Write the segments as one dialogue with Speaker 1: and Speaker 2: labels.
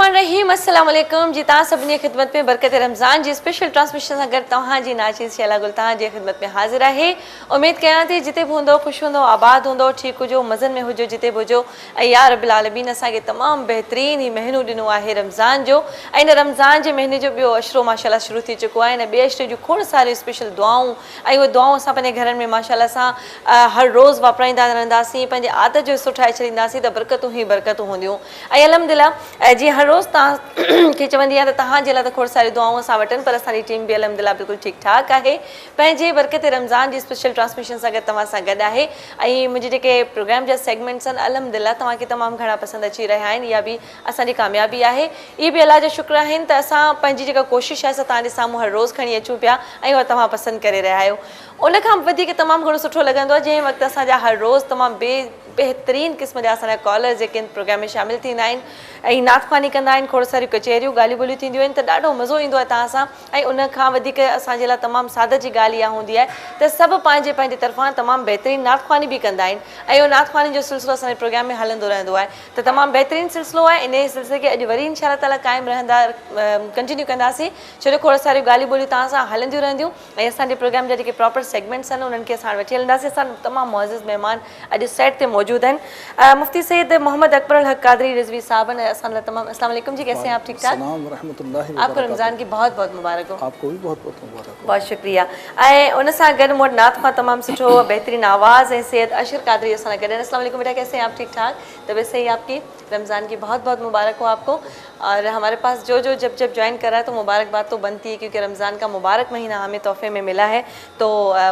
Speaker 1: बिस्मिल्लाहिर्रहमानिर्रहीम अस्सलाम वालेकुम जी ता सभिनी ख़िदमत में बरकत रमज़ान जी स्पेशल ट्रांसमिशन सां गॾु तव्हां जी नाचीज़ शैला गुल तव्हां जी ख़िदमत में हाज़िर आहे। उमेद कयां थी जिते बि हूंदो ख़ुशि हूंदो आबाद हूंदो ठीकु हुजो मज़नि में हुजो जिते बि हुजो ऐं या रब्बिल आलमीन असांखे तमामु बहितरीन ही महीनो ॾिनो आहे रमज़ान जो ऐं इन रमज़ान जे महीने जो ॿियो अशरो माशाल्लाह शुरू थी चुको आहे। इन ॿिए अशरे जूं खोड़ सारियूं स्पेशल दुआऊं ऐं उहे दुआऊं असां पंहिंजे घरनि में माशाल्लाह सां हर रोज़ वापराईंदा रहंदासीं पंहिंजे आदत जो हिसो ठाहे छॾींदासीं त बरकतूं ई बरकतूं हूंदियूं। ऐं अल्हम्दुलिल्लाह जीअं हर रोज़ तव्हांखे चवंदी आहियां त तव्हांजे लाइ त खोड़ सारी दुआऊं असां वटनि पर असांजी टीम बि अल्हम्दुलिल्लाह बिल्कुलु ठीकु ठाक आहे। पंहिंजे बरकत रमज़ान जी स्पेशल ट्रांसमिशन सां गॾु तव्हां सां गॾु आहे ऐं मुंहिंजे जेके प्रोग्राम जा सेगमेंट्स आहिनि अल्हम्दुलिल्लाह तव्हांखे तमामु घणा पसंदि अची रहिया आहिनि। इहा बि असांजी कामयाबी आहे। इहे बि अलाह जा शुक्र आहिनि त असां पंहिंजी जेका कोशिशि आहे असां तव्हांजे साम्हूं हर रोज़ खणी अचूं पिया ऐं उहा तव्हां पसंदि करे रहिया आहियो। उनखां वधीक तमामु घणो सुठो लॻंदो आहे जंहिं वक़्तु असांजा हर रोज़ तमामु बहितरीन क़िस्म जा असांजा कॉलर जेके आहिनि प्रोग्राम में शामिलु थींदा आहिनि ऐं नातख़्वानी कंदा आहिनि खोड़ सारियूं कचहरियूं ॻाल्हियूं ॿोलियूं थींदियूं आहिनि त ॾाढो मज़ो ईंदो आहे तव्हां सां। ऐं उनखां वधीक असांजे लाइ तमामु सादत जी ॻाल्हि इहा हूंदी आहे त सभु पंहिंजे पंहिंजे तरफ़ां तमामु बहितरीन नातख़्वानी बि कंदा आहिनि ऐं उहो नातख़्वानी जो सिलसिलो असांजे प्रोग्राम में हलंदो रहंदो आहे त तमामु बहितरीन सिलसिलो आहे। इन सिलसिले खे अॼु वरी इंशाअल्लाह ताला क़ाइमु रहंदा कंटिन्यू कंदासीं छो जो खोड़ सारियूं ॻाल्हियूं ॿोलियूं तव्हां सां हलंदियूं रहंदियूं ऐं असांजे प्रोग्राम जा जेके प्रॉपर सेगमेंट्स आहिनि उन्हनि खे असां वठी हलंदासीं। असां तमामु मुअज़्ज़िज़ महिमान अॼु सेट ते मौजूदु आहिनि। मुफ्ती सैयद मोहम्मद अकबर अल हक कादरी रिजवी साहब हैं असल में तमाम अस्सलाम वालेकुम जी कैसे हैं आप? ठीक ठाक? आपको रमज़ान की बहुत बहुत मुबारक हो।
Speaker 2: आपको भी बहुत बहुत मुबारक हो।
Speaker 1: बहुत शुक्रिया। ऐं उन सां गॾु मूं वटि नात खां तमामु सुठो बहितरीन आवाज़ ऐं सैयद अशर कादरी असां सां गॾु आहिनि। अस्सलाम वालेकुम बेटा कैसे हैं आप? ठीक ठाक? तबीयत सही आपकी? रमज़ान की बहुत बहुत मुबारक हो आपको। और हमारे पास जो जब ज्वाइन कर रहा है तो मुबारकबाद तो बनती है क्योंकि रमज़ान का मुबारक महीना हमें तोहफे में मिला है तो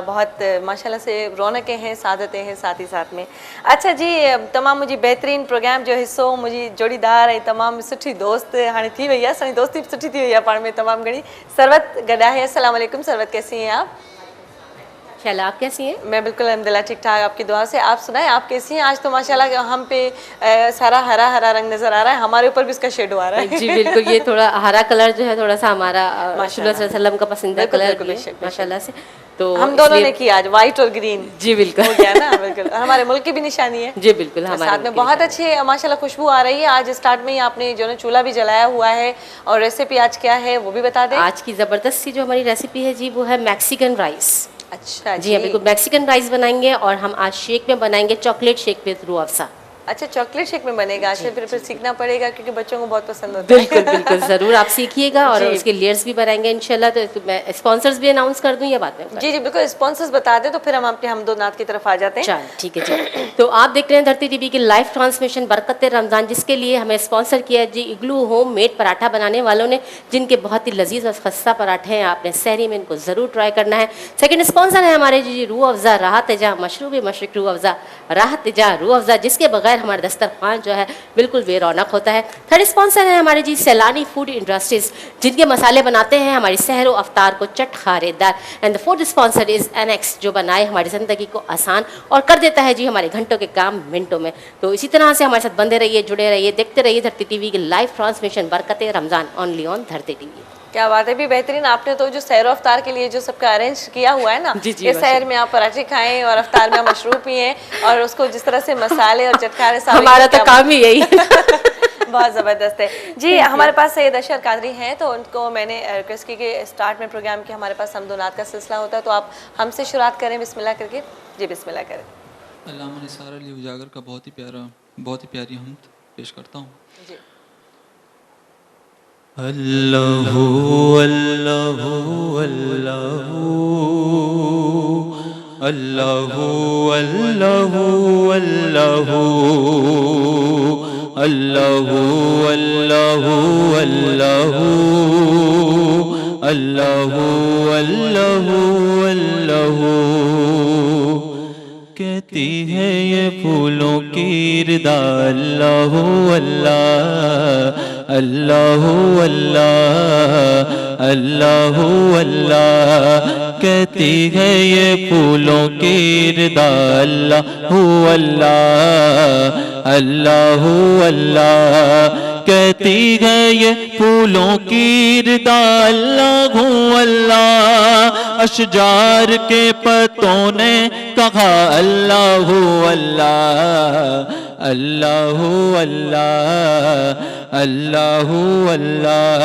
Speaker 1: बहुत माशाल्लाह से रौनकें हैं सादतें हैं साथ ही साथ में। अच्छा जी तमामु मुंहिंजी बहितरीन प्रोग्राम जो हिस्सो मुंहिंजी जोड़ीदार ऐं तमामु सुठी दोस्त हाणे थी वई आहे असांजी दोस्ती सुठी थी वई आहे पाण में तमामु घणी सरवत गॾु आहे। अस्सलाम वालेकुम सरवत कैसी हैं आप?
Speaker 3: शैला आप कैसी हैं?
Speaker 1: मैं बिल्कुल अल्हम्दुलिल्लाह ठीक ठाक आपकी दुआ से। आप सुनाएं आप कैसी हैं? आज तो माशाल्लाह हम पे सारा हरा हरा रंग नजर आ रहा है हमारे ऊपर भी इसका शेडो आ रहा है।
Speaker 3: जी बिल्कुल ये थोड़ा हरा कलर जो है थोड़ा सा हमारा वसल्लम का पसंदीदा कलर माशाल्लाह से तो
Speaker 1: हम दोनों ने किया आज व्हाइट और ग्रीन।
Speaker 3: जी बिल्कुल
Speaker 1: हो गया ना बिल्कुल हमारे मुल्क की भी निशानी है।
Speaker 3: जी बिल्कुल हमारे
Speaker 1: साथ में बहुत अच्छे माशाल्लाह खुशबू आ रही है। आज स्टार्ट में ही आपने जो है चूल्हा भी जलाया हुआ है और रेसिपी आज क्या है वो भी बता दें।
Speaker 3: आज की ज़बरदस्त सी जो हमारी रेसिपी है जी वो है मैक्सिकन राइस।
Speaker 1: अच्छा
Speaker 3: जी हाँ बिल्कुल मैक्सिकन राइस बनाएंगे और हम आज शेक में बनाएंगे chocolate shake with Rooh Afza.
Speaker 1: अच्छा चॉकलेट शेक में बनेगा। अच्छा फिर सीखना पड़ेगा क्योंकि बच्चों को बहुत पसंद होता है।
Speaker 3: बिल्कुल बिल्कुल ज़रूर आप सीखिएगा और उसके लेयर्स भी बनाएंगे इंशाल्लाह। तो मैं स्पॉन्सर्स भी अनाउंस कर दूं या बात में?
Speaker 1: जी जी बिल्कुल स्पॉन्सर्स बता दें तो फिर हम अपने हमदो नात की तरफ आ जाते हैं।
Speaker 3: चल ठीक है जी। तो आप देख रहे हैं धरती टीवी की लाइव ट्रांसमिशन बरकत रमज़ान जिसके लिए हमें स्पॉन्सर किया है जी इग्लू होम मेड पराठा बनाने वालों ने जिनके बहुत ही लजीज और खस्ता पराठे हैं। आपने सहरी में इनको ज़रूर ट्राई करना है। सेकंड स्पॉन्सर है हमारे जी रूह अफ़ज़ा राहत जा मशरूब मशरक रूह अफ़ज़ा राहत जा रूह अफ़ज़ा जिसके बगैर हमारे दस्तरखान जो है बिल्कुल बेरौनक होता है। थर्ड स्पॉन्सर है हमारे जी सैलानी फूड इंडस्ट्रीज जिनके मसाले बनाते हैं हमारी सहर व अफ्तार को चट खारेदार। And the fourth sponsor is NX जो बनाए हमारी ज़िंदगी को आसान और कर देता है जी हमारे घंटों के काम मिनटों में। तो इसी तरह से हमारे साथ बंधे रहिए जुड़े रहिए देखते रहिए धरती टीवी की लाइव ट्रांसमिशन बरकत रमज़ान ओनली ऑन धरती टीवी।
Speaker 1: क्या बात है भी बेहतरीन। आपने तो जो सहर अफ्तार के लिए जो सबका अरेंज किया हुआ है ना ये सहर में आप पराठे खाएं और अफ्तार में आप मशरूब पिएं और उसको जिस तरह से मसाले और चटकारे
Speaker 3: हमारा तो काम ही यही
Speaker 1: बहुत ज़बरदस्त है जी। हमारे पास सैयद अशर कादरी हैं तो उनको मैंने रिक्वेस्ट की कि स्टार्ट में प्रोग्राम के हमारे पास हमदोनात का सिलसिला होता है तो आप हमसे शुरुआत करें बिस्मिल्लाह करके। जी बिस्मिल्लाह करें।
Speaker 4: अल्लामा निसार अली उजागर का बहुत ही प्यारी हमद पेश करता हूँ।
Speaker 1: जी
Speaker 4: अल्लाहु अल्लाहु अल्लाहु अल्लाहु अल्लाहु अल्लाहु अल्लाहु अल्लाहु अल्लाहु अल्लाहु अल्लाहु अल्लाहु कहती है ये फूलों की रिदा अल्लाहु अल्लाह अल्लाहु अल्लाह अल्लाहु अल्लाह कहती है ये फूलों की रिदा अल्लाहु अल्लाह अल्लाहु अल्लाह कहती है ये फूलों की रिदा अल्लाहु अल्लाह अशजार के पत्तों ने कहा अल्लाहु अल्लाह
Speaker 2: अल्लाहु अल्लाह अल्लाहु अल्लाह।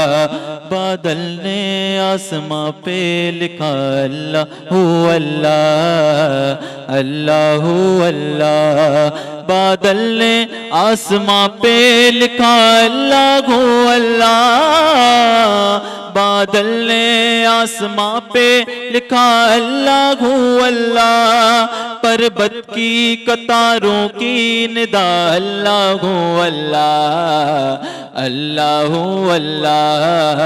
Speaker 2: बादल ने आसमां पे लिखा अल्लाहु अल्लाह अल्लाहु अल्लाह। बादल ने आसमां पे लिखा अल्लाहु अल्लाह। बादल ने आसमां पे लिखा अल्लाहु अल्लाह। पर्वत की कतारों की निदा अल्लाहु अल्लाह अल्लाहु अल्लाह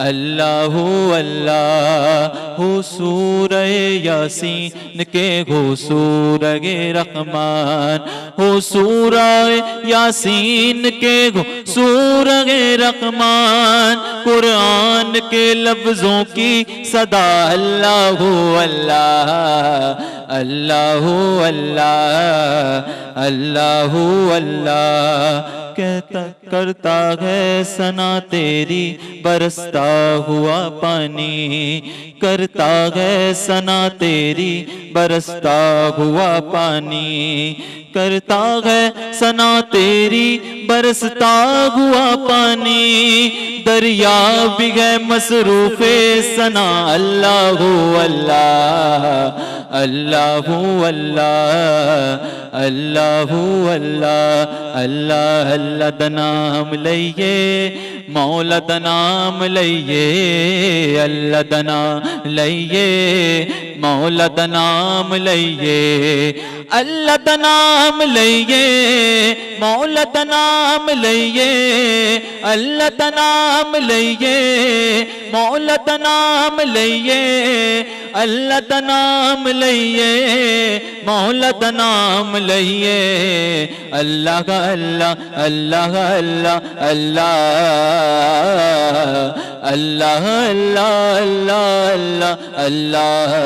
Speaker 2: अल्लाहु अल्लाह। हो सूरह यासीन के हो सूरह रहमान। हो सूरह यासीन के हो सूरह रहमान। कुरान के लफ्जों की सदा अल्लाहु अल्लाह अल्लाहु अल्लाह अल्लाहु अल्लाह। कहता करता है सना तेरी बरसता हुआ पानी। करता है सना तेरी बरसता हुआ पानी। करता है सना तेरी बरसता हुआ पानी। दरिया भी है मसरूफे सना अल्लाहु अल्लाह अल्लाहु अल्लाह अल्लाहु अल्लाह। अल्लाह अल्लाह दा नाम लइए मौला दा नाम लइए। अल्लाह दा नाम लइए मौला दा नाम लइए। अल्लाह दा नाम लइए मौला दा नाम लइए। अल्लाह दा नाम लइए मौला दा नाम लइए। अल्लाह दा नाम लइए मौला दा नाम लइए। अल्लाह का अल्लाह अल्लाह अल्लाह अल्लाह अल्लाह अल्लाह अल्लाह अल्लाह अल्लाह।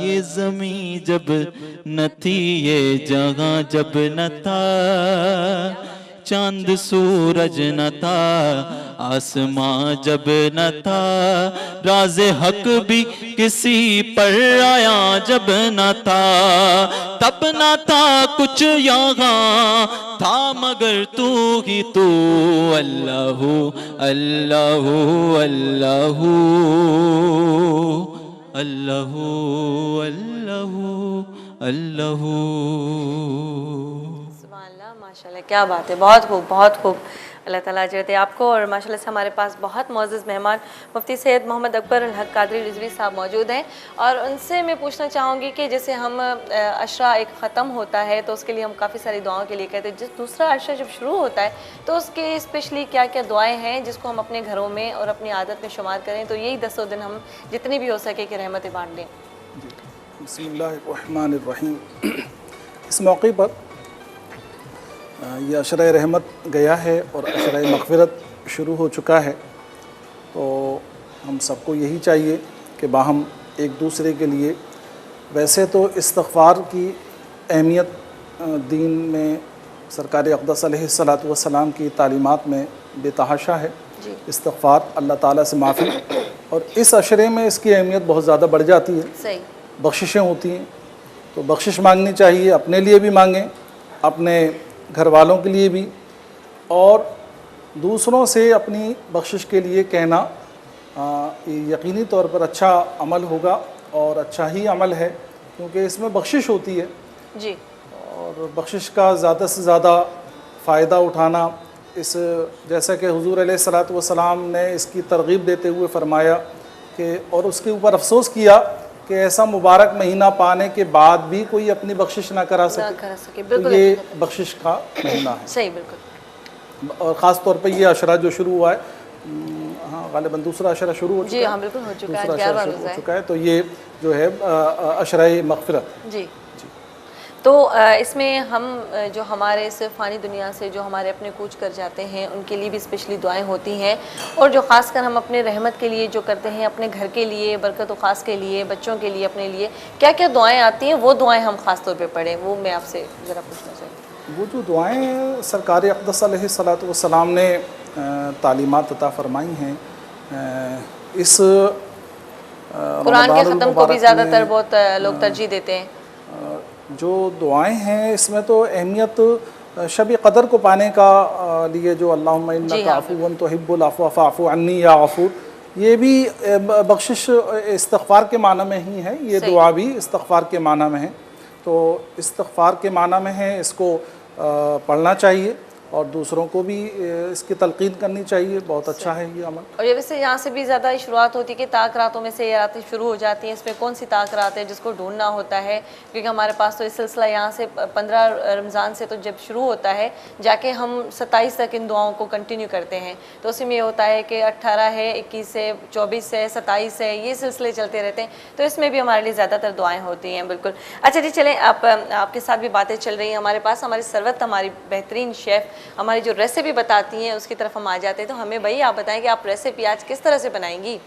Speaker 2: ये ज़मीं जब न थी ये जगह जब न था। चांद सूरज न था आसमां जब न था। राज़े हक भी किसी पर आया जब न था। तब न था कुछ यहाँ था मगर तू ही तू। अल्लाहु अल्लाहु अल्लाहु अल्लाहु अल्लाहु अल्लाहु।
Speaker 1: सुभानअल्लाह, माशाल्लाह, क्या बात है, बहुत खूब बहुत खूब। अल्लाह ताला अजर दे आपको। और माशाल्लाह से हमारे पास बहुत मोअज़्ज़ज़ मेहमान मुफ्ती सैयद मोहम्मद अकबर अल हक कादरी रिजवी साहब मौजूद हैं। और उनसे मैं पूछना चाहूँगी कि जैसे हम अशरा एक ख़त्म होता है तो उसके लिए हम काफ़ी सारी दुआओं के लिए कहते हैं। जिस दूसरा अशरा जब शुरू होता है तो उसके स्पेशली क्या क्या दुआएँ हैं जिसको हम अपने घरों में और अपनी आदत में शुमार करें, तो यही 10 दिन हम जितनी भी हो सके कि रहमतें बाँट दें।
Speaker 5: बिस्मिल्लाहिर्रहमानिर्रहीम। इस मौके पर यह अशरा रहमत गया है और अशरा मग़फ़िरत शुरू हो चुका है। तो हम सबको यही चाहिए कि बाहम एक दूसरे के लिए, वैसे तो इस्तिग़फ़ार की अहमियत दीन में सरकार अक़दस अलैहिस्सलातु वस्सलाम की तालीमात में बेतहाशा है। इस्तिग़फ़ार, अल्लाह ताला से माफ़ी, और इस अशरे में इसकी अहमियत बहुत ज़्यादा बढ़ जाती है।
Speaker 1: सही।
Speaker 5: बख्शिशें होती हैं तो बख्शिश मांगनी चाहिए, अपने लिए भी मांगें, अपने घर वालों के लिए भी, और दूसरों से अपनी बख्शिश के लिए कहना यकीनी तौर पर अच्छा अमल होगा और अच्छा ही अमल है, क्योंकि इसमें बख्शिश होती है
Speaker 1: जी।
Speaker 5: और बख्शिश का ज़्यादा से ज़्यादा फ़ायदा उठाना, इस जैसा कि हुज़ूर अलैहिस्सलातु वस्सलाम ने इसकी तरगीब देते हुए फ़रमाया कि, और उसके ऊपर अफसोस किया कि ऐसा मुबारक महीना पाने के बाद भी कोई अपनी बख्शिश ना करा सके। तो ये बख्शिश का महीना है।
Speaker 1: सही, बिल्कुल।
Speaker 5: और ख़ास तौर पे ये अशरा जो शुरू हुआ है, हाँ गालिबन दूसरा अशरा शुरू हो चुका है।
Speaker 1: हाँ, बिल्कुल हो चुका है,
Speaker 5: दूसरा
Speaker 1: 11
Speaker 5: अशरा शुरू हो चुका है। तो ये जो है अशरा मग़फ़िरत
Speaker 1: जी। तो इसमें हम जो हमारे इस फ़ानी दुनिया से जो हमारे अपने कूच कर जाते हैं उनके लिए भी स्पेशली दुआएं होती हैं, और जो ख़ासकर हम अपने रहमत के लिए जो करते हैं, अपने घर के लिए, बरकत व ख़ास के लिए, बच्चों के लिए, अपने लिए क्या क्या दुआएं आती हैं, वो दुआएं हम ख़ास तौर पे पढ़ें, वो मैं आपसे ज़रा पूछना चाहती हूँ।
Speaker 5: वो जो दुआएं सरकार अक़दस अलैहिस्सलातु वस्सलाम ने तालीमात अता फ़रमाई हैं, इस
Speaker 1: कुरान के ख़त्म को भी ज़्यादातर बहुत लोग तरजीह देते हैं।
Speaker 5: जो दुआएं हैं इसमें तो अहमियत शब क़दर को पाने का लिए जो अल्लाहुम्मा इन्नका अफ़ुव्वुन तुहिब्बुल अफ़्व फ़अफ़ु अन्नी या गफ़ूर, ये भी बख्शिश इस्तग़फ़ार के माना में ही है। ये दुआ भी इस्तग़फ़ार के माना में है, तो इस्तग़फ़ार के माना में है, इसको पढ़ना चाहिए और दूसरों को भी इसकी तलक़ीन करनी चाहिए। बहुत अच्छा है ये अमल।
Speaker 1: और ये वैसे यहाँ से भी ज़्यादा शुरुआत होती है कि ताक रातों में से ये रातें शुरू हो जाती हैं, इसमें कौन सी ताक रात है जिसको ढूंढना होता है, क्योंकि हमारे पास तो ये सिलसिला यहाँ से 15 रमज़ान से तो जब शुरू होता है जाके हम 27 तक इन दुआओं को कंटिन्यू करते हैं। तो उसी में ये होता है कि 18 है, 21 है, 24 है, 27 है, ये सिलसिले चलते रहते हैं। तो इसमें भी हमारे लिए ज़्यादातर दुआएँ होती हैं। बिल्कुल। अच्छा जी, चलें आपके साथ भी बातें चल रही हैं हमारे पास। हमारी सरवत, हमारी बेहतरीन शेफ़ हमारी जो रेसिपी बताती हैं उसकी तरफ हम आ जाते हैं। तो हमें भाई आप बताएं कि आप रेसिपी आज किस तरह से बनाएंगी?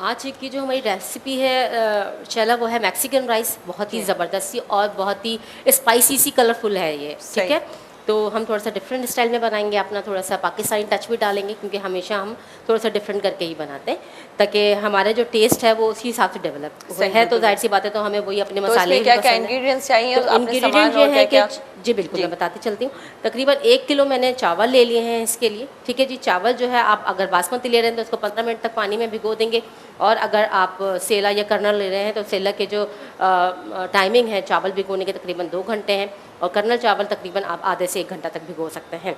Speaker 3: आज की जो हमारी रेसिपी है चला वो है मैक्सिकन राइस, बहुत ही ज़बरदस्त सी और बहुत ही स्पाइसी सी कलरफुल है ये, ठीक है। तो हम थोड़ा सा डिफरेंट स्टाइल में बनाएंगे, अपना थोड़ा सा पाकिस्तानी टच भी डालेंगे, क्योंकि हमेशा हम थोड़ा सा डिफरेंट करके ही बनाते हैं ताकि हमारा जो टेस्ट है वो उसी हिसाब से डेवलप है। तो जाहिर सी बात है, तो हमें वही अपने मसाले
Speaker 1: क्या क्या इंग्रेडिएंट्स चाहिए?
Speaker 3: तो इंग्रेडिएंट ये है कि जी बिल्कुल मैं बताती चलती हूँ। तकरीबन 1 किलो मैंने चावल ले लिए हैं इसके लिए, ठीक है जी। चावल जो है आप अगर बासमती ले रहे हैं तो उसको 15 मिनट तक पानी में भिगो देंगे, और अगर आप सेला या कर्नल ले रहे हैं तो सेला के जो टाइमिंग है चावल भिगोने के तकरीबन 2 घंटे हैं, और कर्नल चावल तकरीबन आप आधे से 1 घंटा तक भिगो सकते हैं।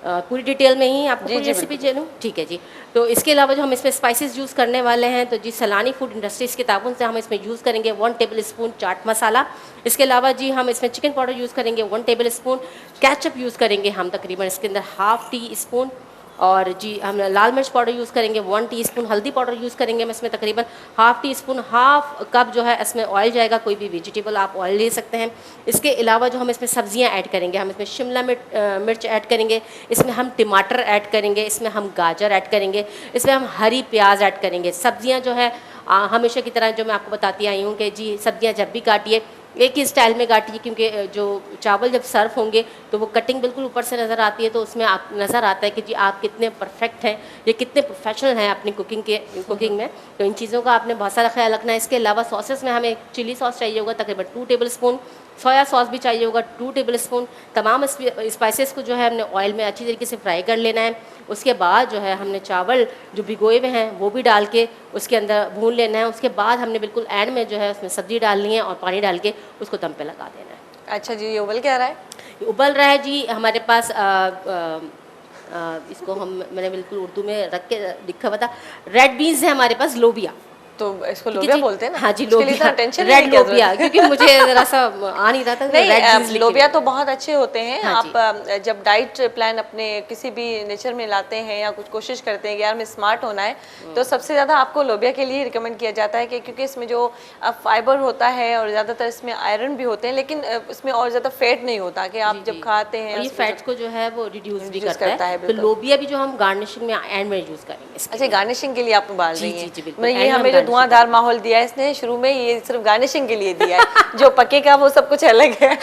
Speaker 3: पूरी डिटेल में ही आपको पूरी रेसिपी दे दूँ, ठीक है जी। तो इसके अलावा जो हम इसमें स्पाइसेस यूज़ करने वाले हैं, तो जी सलानी फूड इंडस्ट्रीज़ के ताबन से हम इसमें यूज़ करेंगे 1 टेबल स्पून चाट मसाला। इसके अलावा जी हम इसमें चिकन पाउडर यूज़ करेंगे 1 टेबल स्पून, केचप यूज़ करेंगे हम तकरीबन इसके अंदर 1/2 टी-स्पून, और जी हम लाल मिर्च पाउडर यूज़ करेंगे 1 टीस्पून, हल्दी पाउडर यूज़ करेंगे हम इसमें तकरीबन 1/2 टीस्पून, 1/2 कप जो है इसमें ऑयल जाएगा, कोई भी वेजिटेबल आप ऑयल ले सकते हैं। इसके अलावा जो हम इसमें सब्जियां ऐड करेंगे, हम इसमें शिमला मिर्च ऐड करेंगे, इसमें हम टमाटर ऐड करेंगे, इसमें हम गाजर ऐड करेंगे, इसमें हम हरी प्याज ऐड करेंगे। सब्जियाँ जो है हमेशा की तरह जो मैं आपको बताती आई हूँ कि जी सब्जियाँ जब भी काटिए एक ही स्टाइल में काटिए, क्योंकि जो चावल जब सर्व होंगे तो वो कटिंग बिल्कुल ऊपर से नज़र आती है, तो उसमें आप नज़र आता है कि जी आप कितने परफेक्ट हैं, ये कितने प्रोफेशनल हैं अपनी कुकिंग में। तो इन चीज़ों का आपने बहुत सारा ख्याल रखना है। इसके अलावा सॉसेस में हमें चिली सॉस चाहिए होगा तकरीबन 2 टेबल स्पून, सोया सॉस भी चाहिए होगा 2 टेबल स्पून। तमाम स्पाइसेस को जो है हमने ऑयल में अच्छी तरीके से फ्राई कर लेना है। उसके बाद जो है हमने चावल जो भिगोए हुए हैं वो भी डाल के उसके अंदर भून लेना है। उसके बाद हमने बिल्कुल एंड में जो है उसमें सब्ज़ी डालनी है और पानी डाल के उसको दम पे लगा देना है।
Speaker 1: अच्छा जी, ये उबल क्या रहा है?
Speaker 3: ये उबल रहा है जी हमारे पास इसको मैंने बिल्कुल उर्दू में रख के लिखा हुआ था, रेड बीन्स है हमारे पास, लोबिया।
Speaker 1: तो इसको लोबिया बोलते हैं ना?
Speaker 3: हाँ जी,
Speaker 1: लोबिया। टेंशन
Speaker 3: रेड लोबिया, क्योंकि मुझे जरा सा आ नहीं रहा था।
Speaker 1: नहीं, लोबिया तो बहुत अच्छे होते हैं। हाँ, आप जब डाइट प्लान अपने किसी भी नेचर में लाते हैं या कुछ कोशिश करते हैं कि यार मैं स्मार्ट होना है, तो सबसे ज़्यादा आपको लोबिया के लिए रिकमेंड किया जाता है कि क्योंकि इसमें जो फाइबर होता है और ज़्यादातर इसमें आयरन भी होते हैं, लेकिन इसमें और ज़्यादा फैट नहीं होता कि आप जब खाते हैं
Speaker 3: ये फैट्स को जो है वो रिड्यूस भी करता है। तो लोबिया भी जो हम गार्निशिंग में एंड में यूज़ करेंगे।
Speaker 1: अच्छा, गार्निशिंग के लिए आप उबाल रही हैं? ये हमें धुआंधार माहौल दिया है इसने शुरू में, ये सिर्फ गार्निशिंग के लिए दिया है। जो पकेगा वो सब कुछ अलग है।